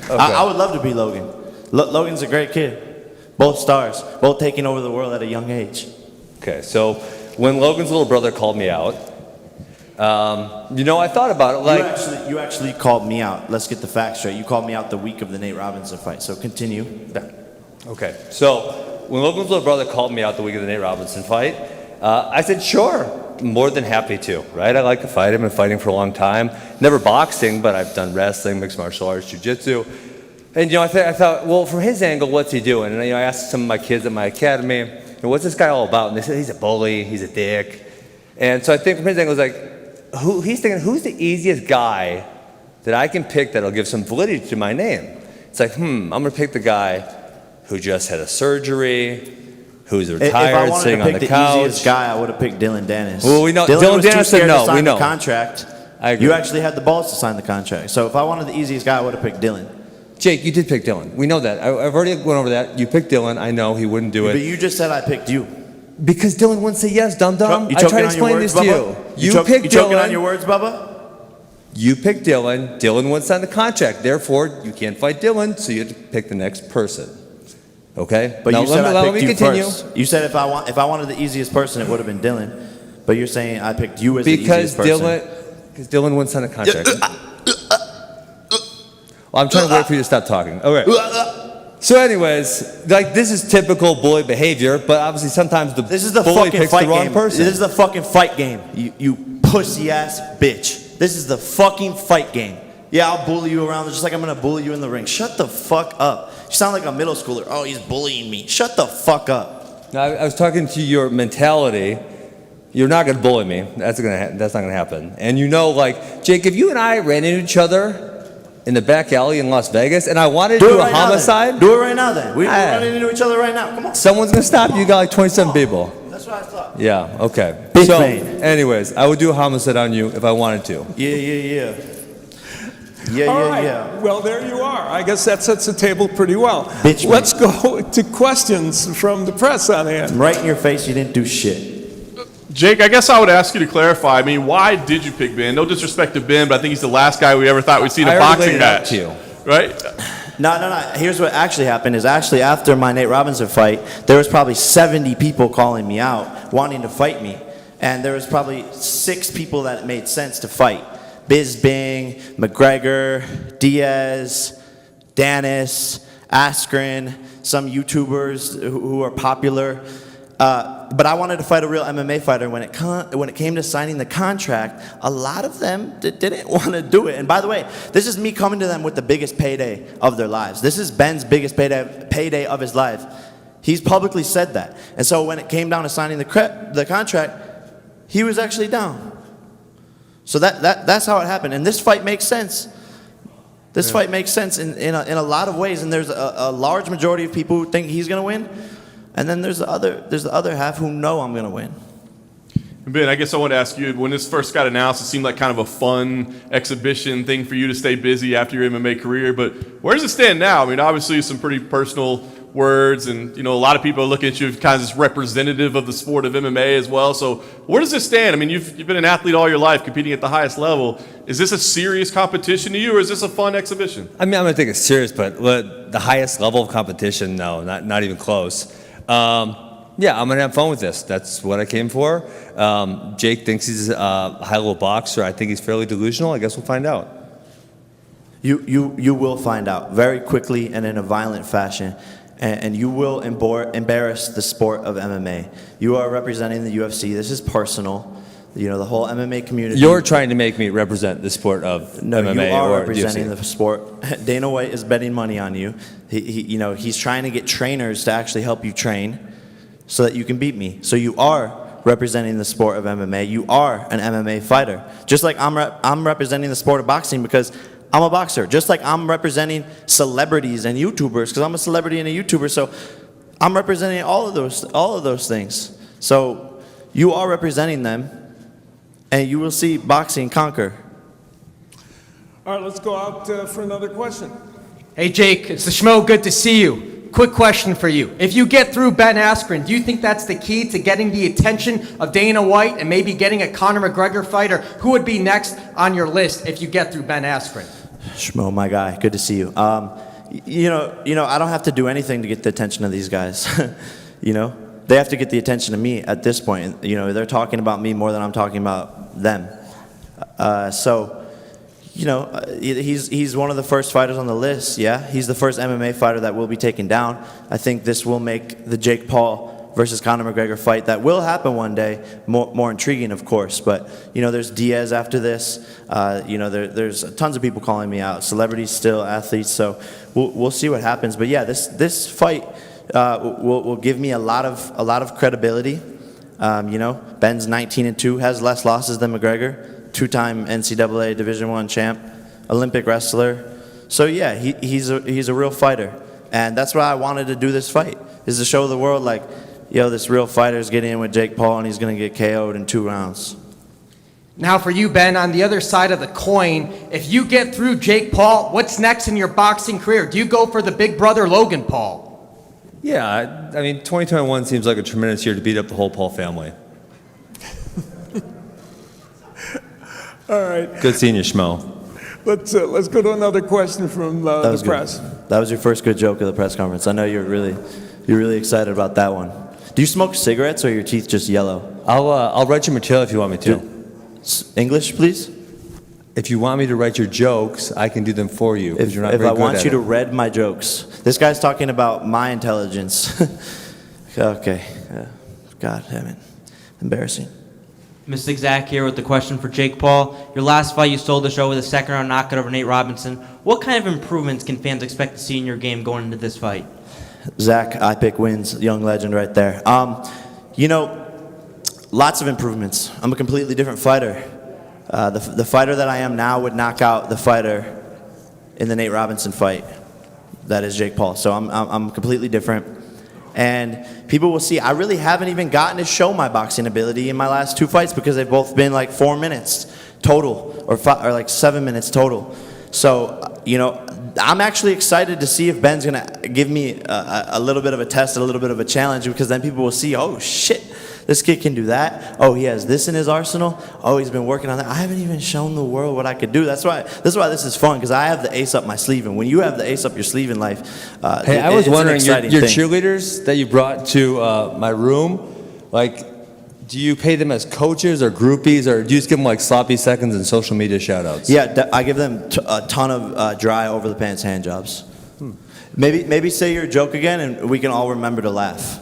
Okay. I would love to be Logan. Logan's a great kid. Both stars. Both taking over the world at a young age. Okay, so when Logan's little brother called me out, you know, I thought about it like... You actually called me out. Let's get the facts straight. You called me out the week of the Nate Robinson fight, so continue. Yeah. Okay, so when Logan's little brother called me out the week of the Nate Robinson fight, I said, sure, more than happy to, right? I like to fight. I've been fighting for a long time. Never boxing, but I've done wrestling, mixed martial arts, jiu-jitsu. And, you know, I thought, well, from his angle, what's he doing? And, you know, I asked some of my kids at my academy, what's this guy all about? And they said, he's a bully, he's a dick. And so I think from his angle, it was like, he's thinking, who's the easiest guy that I can pick that'll give some validity to my name? It's like, I'm gonna pick the guy who just had a surgery, who's retired, sitting on the couch. If I wanted to pick the easiest guy, I would have picked Dylan Dennis. Well, we know, Dylan Dennis said no, we know. The contract. I agree. You actually had the balls to sign the contract. So if I wanted the easiest guy, I would have picked Dylan. Jake, you did pick Dylan. We know that. I've already went over that. You picked Dylan. I know he wouldn't do it. But you just said I picked you. Because Dylan wouldn't say yes, dum-dum. You I tried to choking on explain your words, this to Bubba? you. You picked You choking Dylan. on your words, Bubba? You picked Dylan. Dylan wouldn't sign the contract. Therefore, you can't fight Dylan, so you have to pick the next person. Okay? But now, you said I let picked me you continue. first. You said if I wanted the easiest person, it would have been Dylan. But you're saying I picked you as the easiest person. Because Dylan wouldn't sign a contract. Well, I'm trying to wait for you to stop talking. Okay. So anyways, like this is typical bully behavior, but obviously sometimes the bully picks the wrong person. This is the fucking fight game, you pussy ass bitch. This is the fucking fight game. Yeah, I'll bully you around just like I'm gonna bully you in the ring. Shut the fuck up. You sound like a middle schooler. Oh, he's bullying me. Shut the fuck up. Now, I was talking to your mentality. You're not gonna bully me. That's not gonna happen. And you know, like Jake, if you and I ran into each other in the back alley in Las Vegas, and I wanted to do a homicide. Do it right now then. We're running into each other right now. Come on. Someone's gonna stop you. You got like 27 people. That's what I thought. Yeah, okay. Big so, pain. anyways, I would do a homicide on you if I wanted to. Yeah. All right. Well, there you are. I guess that sets the table pretty well. Bitch, let's go to questions from the press on hand. Right in your face, you didn't do shit. Jake, I guess I would ask you to clarify. I mean, why did you pick Ben? No disrespect to Ben, but I think he's the last guy we ever thought we'd see in a boxing match. Right? No. Here's what actually happened is actually after my Nate Robinson fight, there was probably 70 people calling me out, wanting to fight me. And there was probably 6 people that made sense to fight. Bisbing, McGregor, Diaz, Danis, Askren, some YouTubers who are popular. But I wanted to fight a real MMA fighter. When it came to signing the contract, a lot of them didn't want to do it. And by the way, this is me coming to them with the biggest payday of their lives. This is Ben's biggest payday of his life. He's publicly said that. And so when it came down to signing the contract, he was actually down. So that's how it happened. And this fight makes sense. This fight makes sense in a lot of ways. And there's a large majority of people who think he's going to win. And then there's the other half who know I'm going to win. Ben, I guess I want to ask you, when this first got announced, it seemed like kind of a fun exhibition thing for you to stay busy after your MMA career, but where does it stand now? I mean, obviously some pretty personal words, and, a lot of people are looking at you as kind of this representative of the sport of MMA as well, so where does this stand? I mean, you've been an athlete all your life, competing at the highest level. Is this a serious competition to you, or is this a fun exhibition? I mean, I'm going to take it serious, but the highest level of competition, no, not even close. Yeah, I'm going to have fun with this. That's what I came for. Jake thinks he's a high-level boxer. I think he's fairly delusional. I guess we'll find out. You will find out very quickly and in a violent fashion, and you will embarrass the sport of MMA. You are representing the UFC. This is personal. The whole MMA community. You're trying to make me represent the sport of MMA you are or representing UFC. the sport. Dana White is betting money on you. He's trying to get trainers to actually help you train, so that you can beat me. So you are representing the sport of MMA. You are an MMA fighter. Just like I'm representing the sport of boxing because I'm a boxer. Just like I'm representing celebrities and YouTubers because I'm a celebrity and a YouTuber. So I'm representing all of those things. So you are representing them, and you will see boxing conquer. All right, let's go out for another question. Hey, Jake, it's the Schmo. Good to see you. Quick question for you. If you get through Ben Askren, do you think that's the key to getting the attention of Dana White and maybe getting a Conor McGregor fight? Or who would be next on your list if you get through Ben Askren? Shmo, my guy, good to see you. I don't have to do anything to get the attention of these guys. They have to get the attention of me at this point. They're talking about me more than I'm talking about them. He's one of the first fighters on the list, yeah? He's the first MMA fighter that will be taken down. I think this will make the Jake Paul versus Conor McGregor fight that will happen one day more intriguing, of course. But, there's Diaz after this. There's tons of people calling me out, celebrities still, athletes. So we'll see what happens. But, yeah, this fight will give me a lot of credibility. Ben's 19-2, has less losses than McGregor. Two-time NCAA Division I champ, Olympic wrestler. So yeah, he's a real fighter, and that's why I wanted to do this fight, is to show the world this real fighter is getting in with Jake Paul and he's gonna get KO'd in 2 rounds. Now for you, Ben, on the other side of the coin, if you get through Jake Paul, what's next in your boxing career? Do you go for the big brother Logan Paul? Yeah, I mean, 2021 seems like a tremendous year to beat up the whole Paul family. All right. Good seeing you, Schmo. Let's go to another question from the press. That was your first good joke of the press conference. I know you're really excited about that one. Do you smoke cigarettes or are your teeth just yellow? I'll write your material if you want me to. English, please. If you want me to write your jokes, I can do them for you. If I want you to read my jokes, this guy's talking about my intelligence. Okay, God damn it, embarrassing. Mystic Zach here with the question for Jake Paul. Your last fight, you stole the show with a second-round knockout over Nate Robinson. What kind of improvements can fans expect to see in your game going into this fight? Zach, I pick wins, young legend right there. Lots of improvements. I'm a completely different fighter. The fighter that I am now would knock out the fighter in the Nate Robinson fight. That is Jake Paul. So I'm completely different. And people will see, I really haven't even gotten to show my boxing ability in my last 2 fights because they've both been like 4 minutes total or like 7 minutes total. So, I'm actually excited to see if Ben's going to give me a little bit of a test, a little bit of a challenge, because then people will see, oh, shit, this kid can do that. Oh, he has this in his arsenal. Oh, he's been working on that. I haven't even shown the world what I could do. That's why this is fun, because I have the ace up my sleeve. And when you have the ace up your sleeve in life, hey, I was wondering, your thing. cheerleaders that you brought to my room, do you pay them as coaches or groupies, or do you just give them like sloppy seconds and social media shout-outs? Yeah, I give them a ton of dry over-the-pants hand jobs. Maybe say your joke again, and we can all remember to laugh.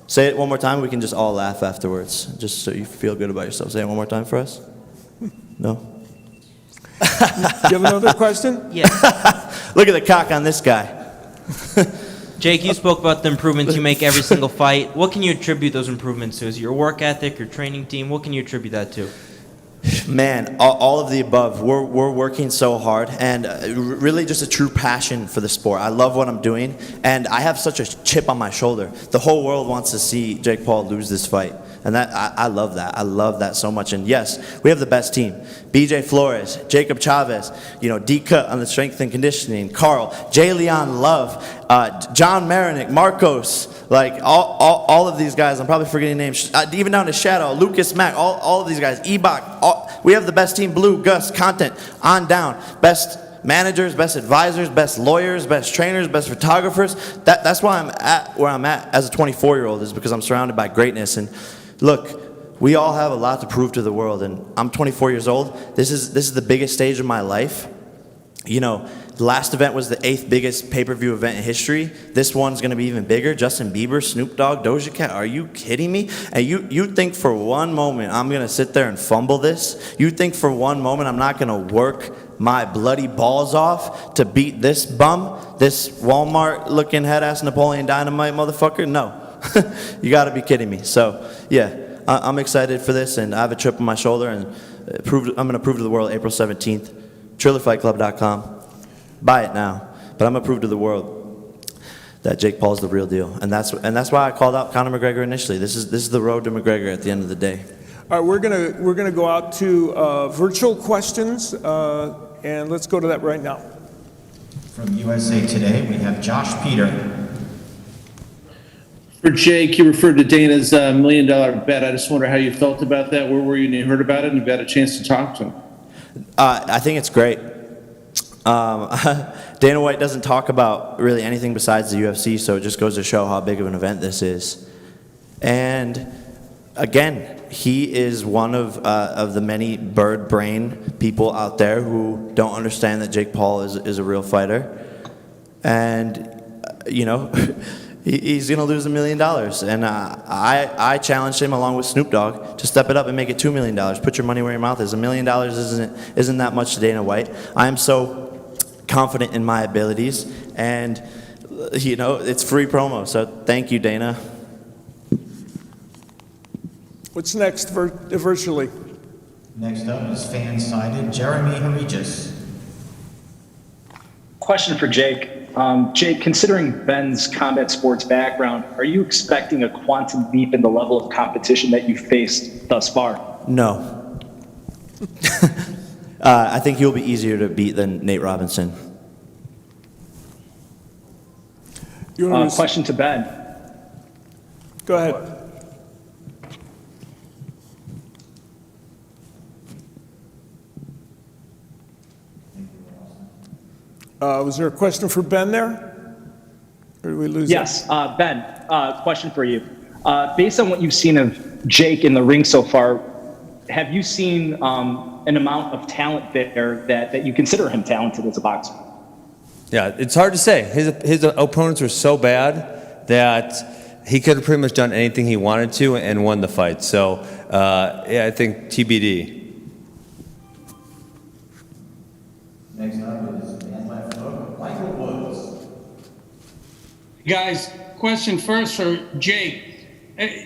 Say it one more time, we can just all laugh afterwards, just so you feel good about yourself. Say it one more time for us. No? Do you have another question? Yeah. Look at the cock on this guy. Jake, you spoke about the improvements you make every single fight. What can you attribute those improvements to? Is it your work ethic, your training team? What can you attribute that to? Man, all of the above. We're working so hard, and really just a true passion for the sport. I love what I'm doing, and I have such a chip on my shoulder. The whole world wants to see Jake Paul lose this fight. And I love that. I love that so much. And yes, we have the best team. BJ Flores, Jacob Chavez, D Cut on the strength and conditioning, Carl, Jay Leon Love, John Marinick, Marcos, like all of these guys. I'm probably forgetting names. Even down to Shadow, Lucas Mack, all of these guys, Ebach. We have the best team. Blue, Gus, Content, on down. Best managers, best advisors, best lawyers, best trainers, best photographers. That's why I'm at where I'm at as a 24-year-old, is because I'm surrounded by greatness. And look, we all have a lot to prove to the world, and I'm 24 years old. This is the biggest stage of my life. The last event was the 8th biggest pay-per-view event in history. This one's gonna be even bigger. Justin Bieber, Snoop Dogg, Doja Cat, are you kidding me? And you think for one moment I'm gonna sit there and fumble this? You think for one moment I'm not gonna work my bloody balls off to beat this bum, this Walmart-looking head-ass Napoleon Dynamite motherfucker? No. You gotta be kidding me. So, yeah, I'm excited for this, and I have a chip on my shoulder, and I'm gonna prove to the world April 17th. TrillerFightClub.com. Buy it now. But I'm gonna prove to the world that Jake Paul's the real deal, and that's why I called out Conor McGregor initially. This is the road to McGregor at the end of the day. All right, we're gonna go out to virtual questions, and let's go to that right now. From USA Today, we have Josh Peter. For Jake, you referred to Dana's $1 million bet. I just wonder how you felt about that. Where were you when you heard about it and you got a chance to talk to him? I think it's great. Dana White doesn't talk about really anything besides the UFC, so it just goes to show how big of an event this is. And again, he is one of the many bird brain people out there who don't understand that Jake Paul is a real fighter. And, he's going to lose $1 million. And I challenged him along with Snoop Dogg to step it up and make it $2 million. Put your money where your mouth is. $1 million isn't that much to Dana White. I am so confident in my abilities, and it's free promo. So thank you, Dana. What's next virtually? Next up is fan-sided Jeremy Regis. Question for Jake. Jake, considering Ben's combat sports background, are you expecting a quantum leap in the level of competition that you've faced thus far? No. I think he'll be easier to beat than Nate Robinson. Question to Ben. Go ahead. Was there a question for Ben there? Or did we lose it? Yes, Ben, question for you. Based on what you've seen of Jake in the ring so far, have you seen an amount of talent there that you consider him talented as a boxer? Yeah, it's hard to say. His opponents were so bad that he could have pretty much done anything he wanted to and won the fight. So, I think TBD. Next up is man left hook, Michael Woods. Guys, question first for Jake.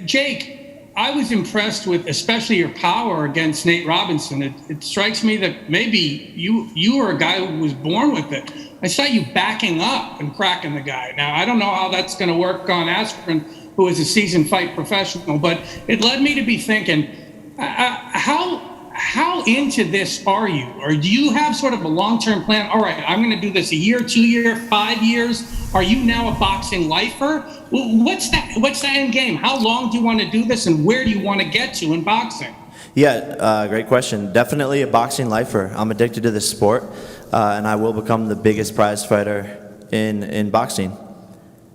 Jake, I was impressed with especially your power against Nate Robinson. It strikes me that maybe you were a guy who was born with it. I saw you backing up and cracking the guy. Now, I don't know how that's going to work on Askren, who is a seasoned fight professional, but it led me to be thinking, how into this are you? Or do you have sort of a long-term plan? All right, I'm going to do this a year, 2 year, 5 years. Are you now a boxing lifer? What's the end game? How long do you want to do this, and where do you want to get to in boxing? Yeah, great question. Definitely a boxing lifer. I'm addicted to this sport, and I will become the biggest prize fighter in boxing.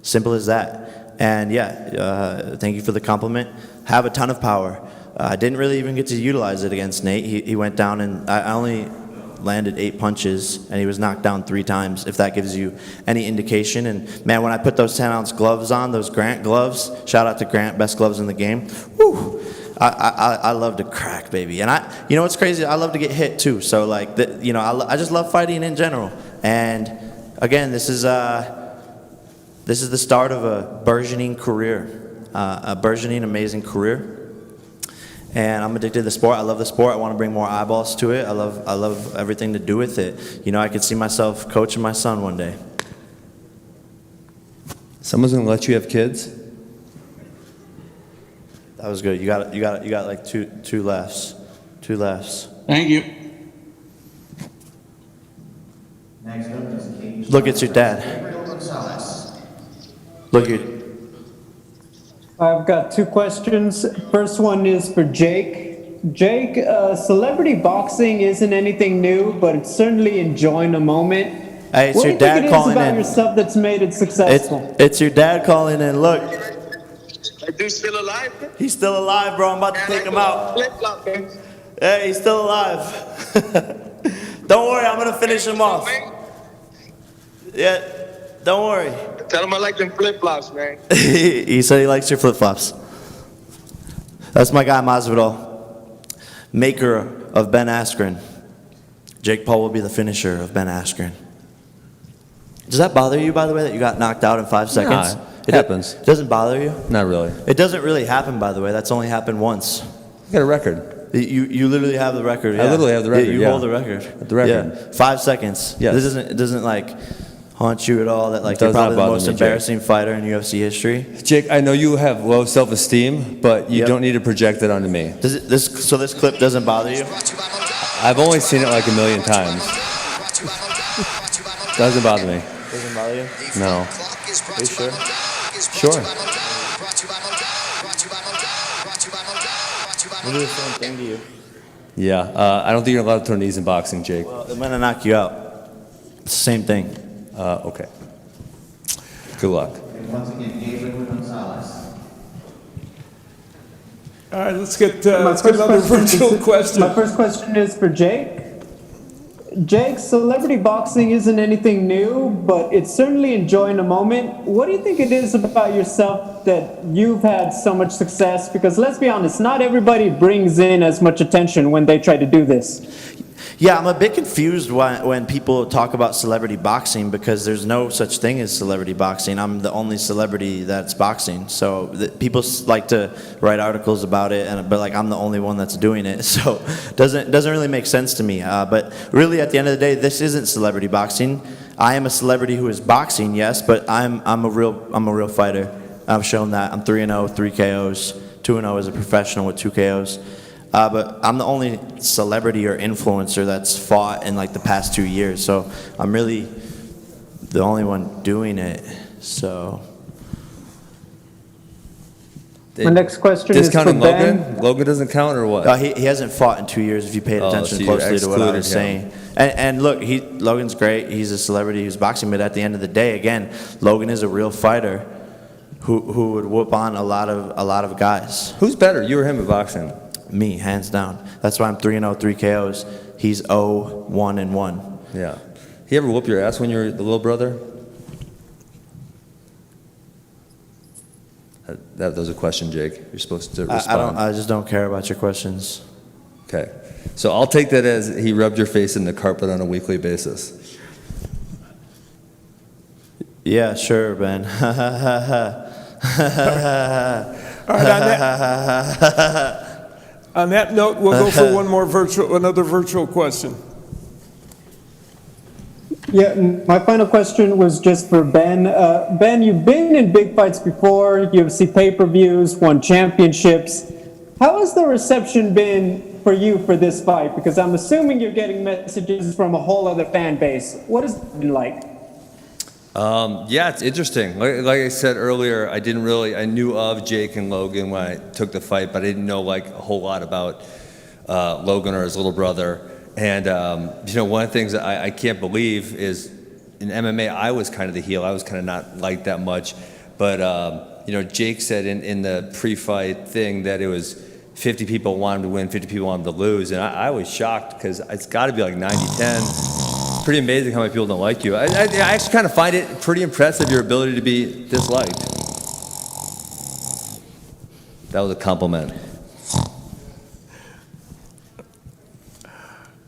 Simple as that. And yeah, thank you for the compliment. Have a ton of power. I didn't really even get to utilize it against Nate. He went down, and I only landed 8 punches, and he was knocked down 3 times, if that gives you any indication. And man, when I put those 10-ounce gloves on, those Grant gloves, shout out to Grant, best gloves in the game, whew, I love to crack, baby. And you know what's crazy? I love to get hit too. So like, I just love fighting in general. And again, this is the start of a burgeoning career, a burgeoning, amazing career. And I'm addicted to the sport. I love the sport. I want to bring more eyeballs to it. I love everything to do with it. I could see myself coaching my son one day. Someone's gonna let you have kids? That was good. You got like two lefts. Two lefts. Thank you. Look, it's your dad. Look, I've got two questions. First one is for Jake. Jake, celebrity boxing isn't anything new, but it's certainly enjoying a moment. Hey, it's what your do you dad think it is calling about in. yourself that's made it successful? It's your dad calling in. Look, That dude's still alive? he's still alive, bro. I'm about to take him out. Flip-flop, man. Hey, he's still alive. Don't worry, I'm gonna finish him off. Yeah, don't worry. Tell him I like them flip-flops, man. He said he likes your flip-flops. That's my guy Masvidal, maker of Ben Askren. Jake Paul will be the finisher of Ben Askren. Does that bother you, by the way, that you got knocked out in 5 seconds? Nah, it happens. Doesn't bother you? Not really. It doesn't really happen, by the way. That's only happened once. You got a record. You literally have the record. I literally have the record, You yeah. hold the record. The record. Yeah. 5 seconds. Yes. This doesn't like haunt you at all. That like It does you're probably not the bother most me, Jake. embarrassing fighter in UFC history. Jake, I know you have low self-esteem, but you don't need to project it onto me. So this clip doesn't bother you? I've only seen it like a million times. Doesn't bother me. Doesn't bother you? No. Are you sure? Sure. We'll do the same thing to you. Yeah, I don't think you're allowed to throw knees in boxing, Jake. Well, I'm gonna knock you out. It's the same thing. Okay. Good luck. All right, let's get another virtual question. My first question is for Jake. Jake, celebrity boxing isn't anything new, but it's certainly enjoying a moment. What do you think it is about yourself that you've had so much success? Because let's be honest, not everybody brings in as much attention when they try to do this. Yeah, I'm a bit confused when people talk about celebrity boxing because there's no such thing as celebrity boxing. I'm the only celebrity that's boxing. So people like to write articles about it, but like I'm the only one that's doing it. So it doesn't really make sense to me. But really, at the end of the day, this isn't celebrity boxing. I am a celebrity who is boxing, yes, but I'm a real fighter. I've shown that. I'm 3-0, 3 KOs, 2-0 as a professional with 2 KOs. But I'm the only celebrity or influencer that's fought in like the past 2 years, so I'm really the only one doing it. So My next question is for Discounting Ben. Logan? Logan doesn't count or what? he hasn't fought in 2 years. If you paid attention so you closely to what I excluded was him. saying, and look, Logan's great. He's a celebrity who's boxing, but at the end of the day, again, Logan is a real fighter who would whoop on a lot of guys. Who's better, you or him at boxing? Me, hands down. That's why I'm 3-0, 3 KOs. He's 0-1-1. Yeah. He ever whoop your ass when you were the little brother? That was a question, Jake. You're supposed to respond. I just don't care about your questions. Okay. So I'll take that as he rubbed your face in the carpet on a weekly basis. Yeah, sure, Ben. All right, on that note, we'll go for another virtual question. Yeah, my final question was just for Ben. Ben, you've been in big fights before, UFC pay-per-views, won championships. How has the reception been for you for this fight? Because I'm assuming you're getting messages from a whole other fan base. What has it been like? Yeah, it's interesting. Like I said earlier, I knew of Jake and Logan when I took the fight, but I didn't know like a whole lot about Logan or his little brother. And one of the things that I can't believe is in MMA, I was kind of the heel. I was kind of not liked that much. But Jake said in the pre-fight thing that it was 50 people wanted him to win, 50 people wanted him to lose. And I was shocked because it's got to be like 90-10. Pretty amazing how many people don't like you. I actually kind of find it pretty impressive, your ability to be disliked. That was a compliment.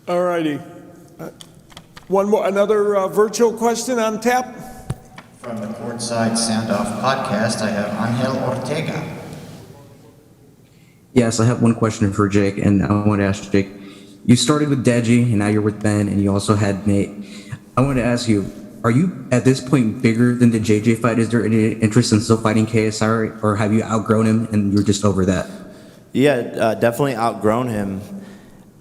All righty. Another virtual question on tap? From the Courtside Sound-Off podcast, I have Angel Ortega. Yes, I have one question for Jake, and I want to ask Jake. You started with Deji, and now you're with Ben, and you also had Nate. I want to ask you, are you at this point bigger than the JJ fight? Is there any interest in still fighting KSI, or have you outgrown him and you're just over that? Yeah, definitely outgrown him.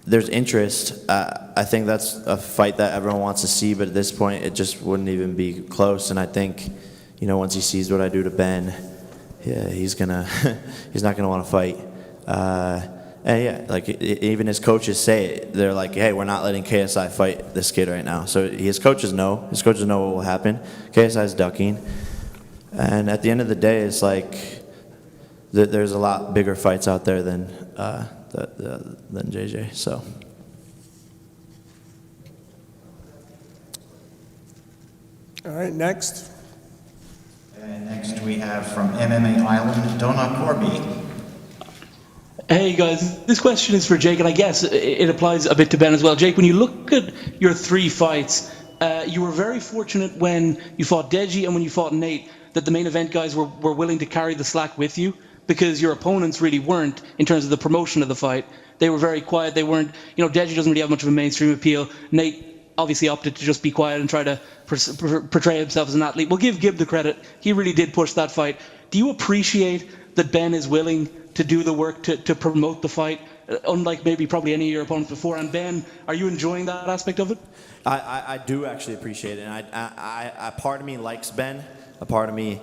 There's interest. I think that's a fight that everyone wants to see, but at this point, it just wouldn't even be close. And I think, once he sees what I do to Ben, yeah, he's not gonna want to fight. And yeah, like even his coaches say it. They're like, hey, we're not letting KSI fight this kid right now. So his coaches know. His coaches know what will happen. KSI's ducking. And at the end of the day, it's like there's a lot bigger fights out there than JJ. So. All right, next. Next we have from MMA Island, Donna Corby. Hey guys, this question is for Jake, and I guess it applies a bit to Ben as well. Jake, when you look at your 3 fights, you were very fortunate when you fought Deji and when you fought Nate that the main event guys were willing to carry the slack with you, because your opponents really weren't in terms of the promotion of the fight. They were very quiet. They weren't, Deji doesn't really have much of a mainstream appeal. Nate obviously opted to just be quiet and try to portray himself as an athlete. We'll give Gib the credit. He really did push that fight. Do you appreciate that Ben is willing to do the work to promote the fight, unlike maybe probably any of your opponents before? And Ben, are you enjoying that aspect of it? I do actually appreciate it, and I part of me likes Ben. A part of me,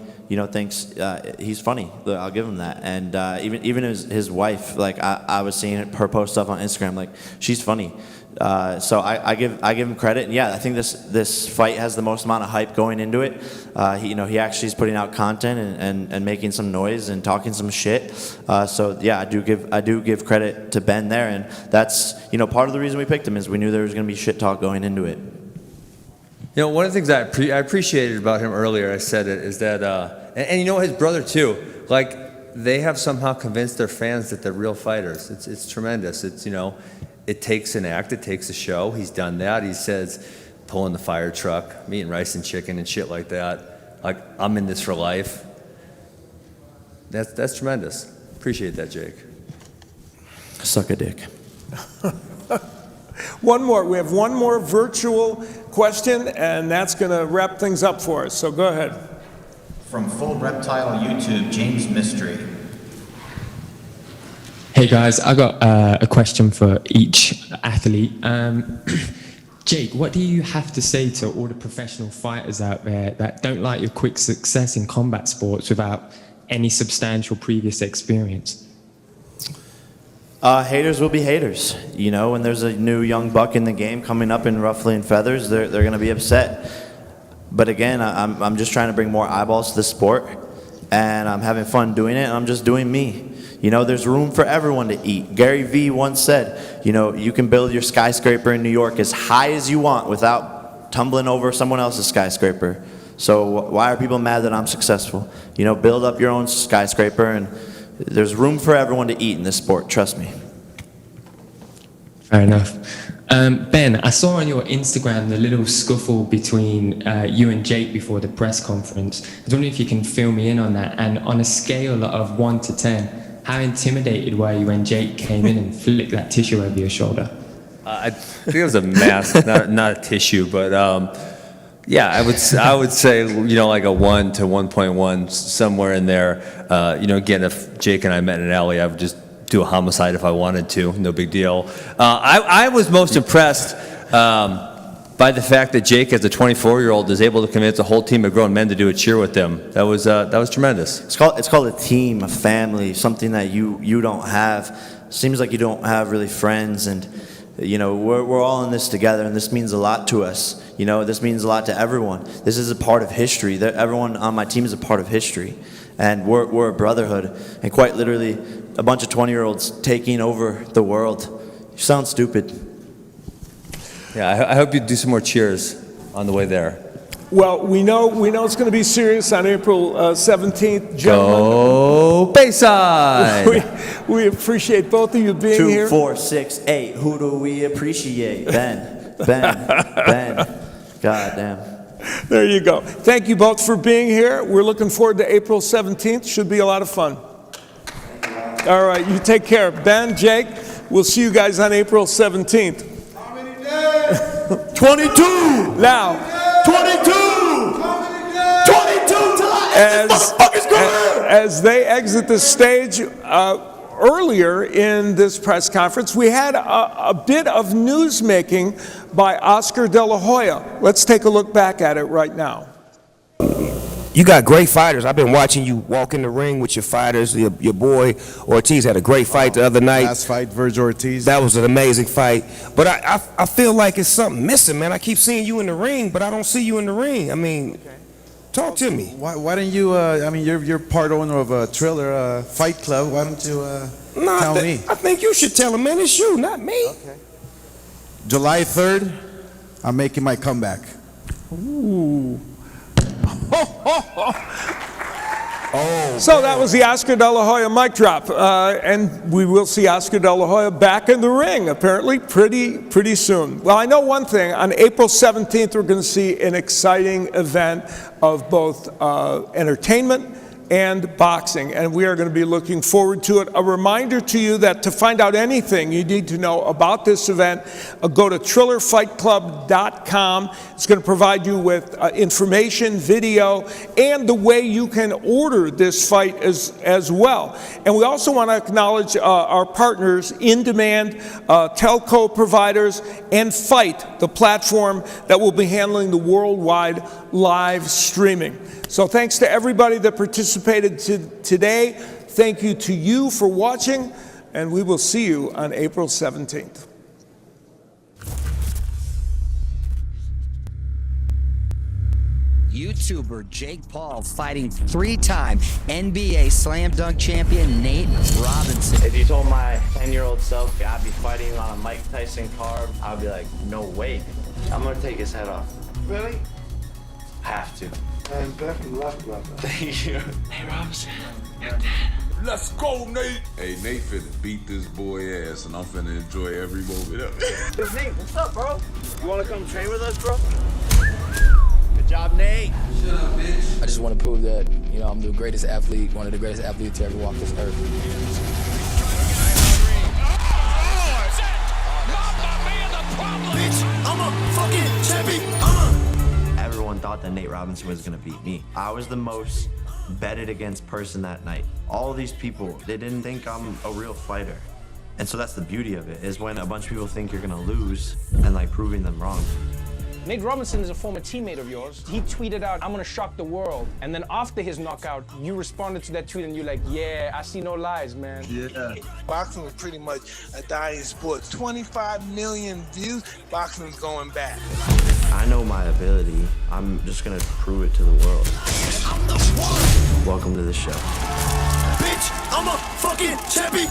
thinks he's funny. I'll give him that. And even his wife, like I was seeing her post stuff on Instagram, like she's funny. So I give him credit. And yeah, I think this fight has the most amount of hype going into it. He actually is putting out content and making some noise and talking some shit. So yeah, I do give credit to Ben there, and that's part of the reason we picked him is we knew there was going to be shit talk going into it. One of the things I appreciated about him earlier, I said it, is that, and his brother too, like they have somehow convinced their fans that they're real fighters. It's tremendous. It's, it takes an act, it takes a show. He's done that. He says, pulling the fire truck, me eating rice and chicken and shit like that. Like, I'm in this for life. That's tremendous. Appreciate that, Jake. Suck a dick. One more. We have one more virtual question, and that's going to wrap things up for us. So go ahead. From Full Reptile YouTube, James Mystery. Hey guys, I got a question for each athlete. Jake, what do you have to say to all the professional fighters out there that don't like your quick success in combat sports without any substantial previous experience? Haters will be haters. When there's a new young buck in the game coming up in ruffling feathers, they're going to be upset. But again, I'm just trying to bring more eyeballs to the sport, and I'm having fun doing it, and I'm just doing me. There's room for everyone to eat. Gary Vee once said, you can build your skyscraper in New York as high as you want without tumbling over someone else's skyscraper. So why are people mad that I'm successful? Build up your own skyscraper, and there's room for everyone to eat in this sport, trust me. Fair enough. Ben, I saw on your Instagram the little scuffle between you and Jake before the press conference. I was wondering if you can fill me in on that, and on a scale of 1 to 10, how intimidated were you when Jake came in and flicked that tissue over your shoulder? I think it was a mask, not a tissue, but yeah, I would say like a 1 to 1.1, somewhere in there. Again, if Jake and I met in an alley, I would just do a homicide if I wanted to, no big deal. I was most impressed by the fact that Jake, as a 24-year-old, is able to convince a whole team of grown men to do a cheer with him. That was tremendous. It's called a team, a family, something that you don't have. Seems like you don't have really friends, and we're all in this together, and this means a lot to us. This means a lot to everyone. This is a part of history. Everyone on my team is a part of history, and we're a brotherhood, and quite literally a bunch of 20-year-olds taking over the world. You sound stupid. Yeah, I hope you do some more cheers on the way there. Well, we know it's going to be serious on April 17th, gentlemen. Go Bayside! We appreciate both of you being 2, here. 4, 6, 8. Who do we appreciate? Ben. God damn. There you go. Thank you both for being here. We're looking forward to April 17th. Should be a lot of fun. All right, you take care. Ben, Jake, we'll see you guys on April 17th. 22! Now, 22! 22 till I end this motherfucker's career! As they exit the stage, Earlier in this press conference, we had a bit of news making by Oscar De La Hoya. Let's take a look back at it right now. You got great fighters. I've been watching you walk in the ring with your fighters. Your boy Ortiz had a great fight the other night. Last fight, Virgil Ortiz. That was an amazing fight. But I feel like it's something missing, man. I keep seeing you in the ring, but I don't see you in the ring. I mean, talk to me. Why don't you? I mean, you're part owner of a Triller Fight Club. Why don't you tell me? I think you should tell him, man. It's you, not me. Okay. July 3rd, I'm making my comeback. Ooh. So that was the Oscar De La Hoya mic drop, and we will see Oscar De La Hoya back in the ring apparently pretty soon. Well, I know one thing: on April 17th, we're going to see an exciting event of both entertainment and boxing, and we are going to be looking forward to it. A reminder to you that to find out anything you need to know about this event, go to TrillerFightClub.com. It's going to provide you with information, video, and the way you can order this fight as well. And we also want to acknowledge our partners, In Demand, telco providers, and Fight, the platform that will be handling the worldwide live streaming. So thanks to everybody that participated today. Thank you to you for watching, and we will see you on April 17th. YouTuber Jake Paul fighting three-time NBA slam dunk champion Nate Robinson. If you told my 10-year-old self I'd be fighting on a Mike Tyson card, I'd be like, no way. I'm gonna take his head off. Really? Have to. And best of luck, brother. Thank you. Nate Robinson. Let's go, Nate. Hey, Nate finna beat this boy ass, and I'm finna enjoy every moment of it. Hey, Nate, what's up, bro? You wanna come train with us, bro? Good job, Nate. Shut up, bitch. I just want to prove that, you know, I'm the greatest athlete, one of the greatest athletes to ever walk this earth. Bitch, I'm a fucking champion. Everyone thought that Nate Robinson was gonna beat me. I was the most betted against person that night. All these people, they didn't think I'm a real fighter. And so that's the beauty of it, is when a bunch of people think you're gonna lose and like proving them wrong. Nate Robinson is a former teammate of yours. He tweeted out, "I'm gonna shock the world." And then after his knockout, you responded to that tweet and you're like, "Yeah, I see no lies, man." Yeah. Boxing was pretty much a dying sport. 25 million views, boxing's going back. I know my ability. I'm just gonna prove it to the world. I'm the one. Welcome to the show. Bitch, I'm a fucking champion.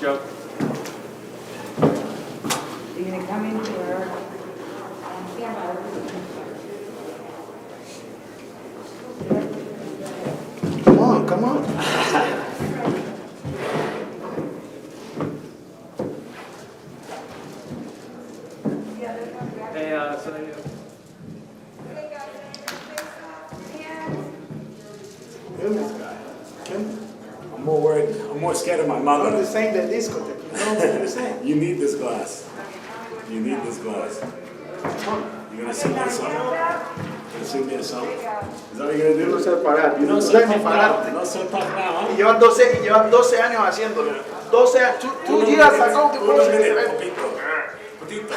Joe. You're gonna come into her. Come on. Hey, so I'm more worried. I'm more scared of my mother. I'm the same that discotheque. You know what I'm saying? You need this glass. You need this glass. You're gonna sing me a song. Gonna sing me a song. Is that what you're gonna do? No sé parar. No sé Let me tough parar. now. No sé tough now. Y llevan 12 años haciéndolo. 12 años. Two years ago, the Unos process. minutes, poquito. Poquito.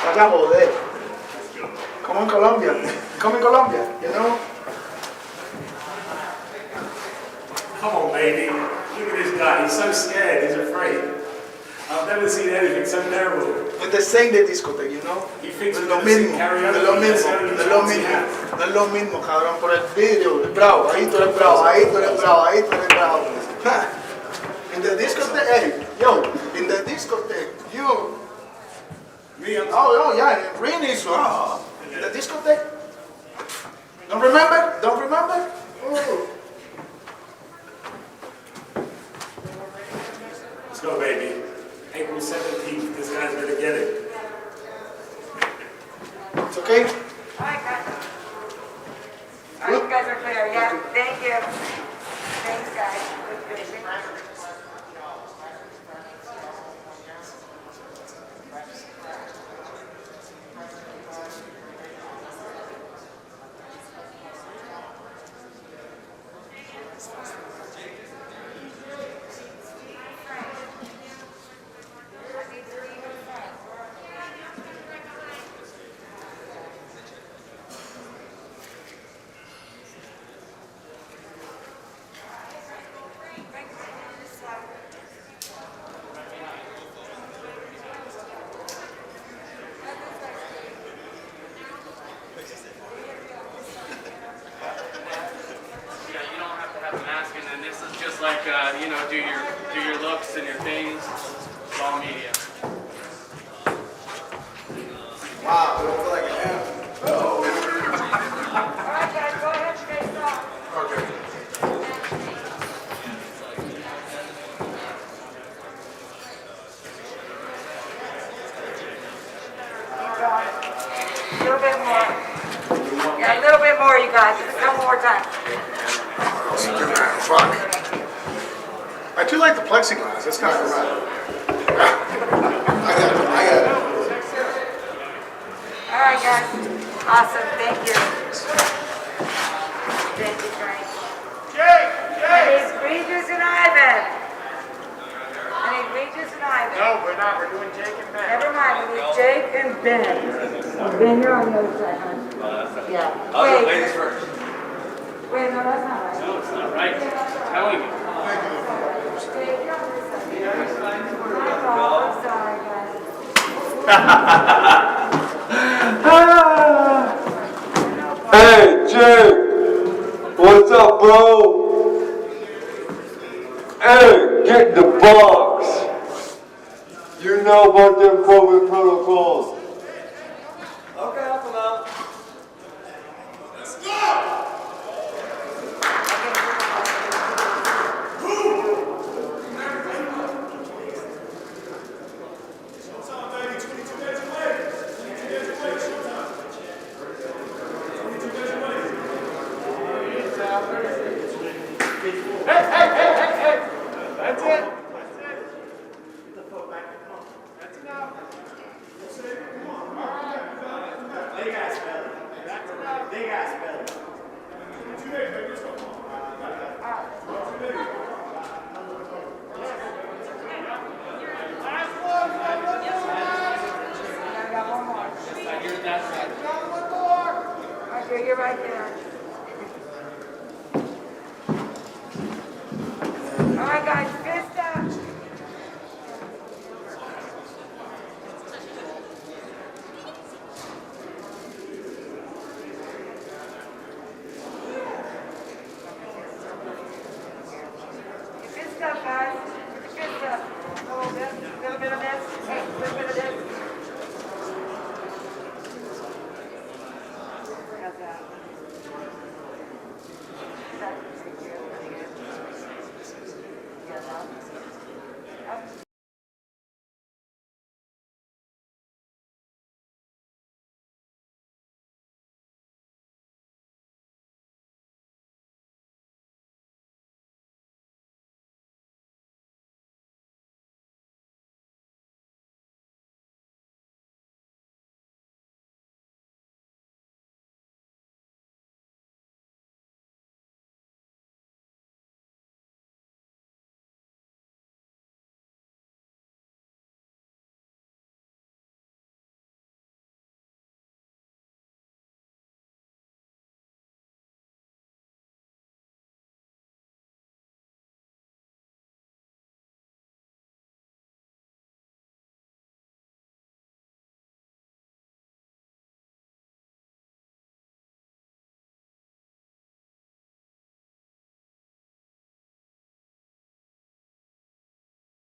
Vas a joder. Como en Colombia. Como en Colombia, you know? Come on, baby. Look at this guy. He's so scared. He's afraid. I've never seen anything so terrible. With the same de discoteque, you know? He thinks Es we're lo gonna sing mismo, karaoke. es lo mismo, es lo mismo, no es lo mismo, cabrón, por el video, es bravo, ahí tú eres bravo, ahí tú eres bravo, ahí tú eres bravo. Ha. In the discotheque, hey, yo, in the discotheque, you, oh, yeah, really, so, in the discotheque, don't remember? Oh. Let's go, baby. April 17th. This guy's gonna get it. It's okay? All right, you guys are clear. Yeah, thank you. Thanks, guys. Like you know, do your looks and your things. It's all media. Wow, I don't feel like I am. All right, guys, go ahead and face off. Okay. A little bit more. Yeah, a little bit more, you guys. Just a couple more times. Fuck. I do like the plexiglass. That's kind of right. I got it. All right, guys. Awesome. Thank you. Thank you, Frank. Jake! I need Regis and Ivan. No, we're not. We're doing Jake and Ben. Never mind. We need Jake and Ben. Ben, you're on the other side, huh? Yeah. I'll go ladies first. Wait, no, that's not right. No, it's not right. I'm telling you. I'm sorry, guys. Hey, Jake! What's up, bro? Hey, get in the box! You know about them COVID protocols. Okay, I'll come out. Let's go! That's it. Big ass belly. Big ass belly. Okay, you're right there.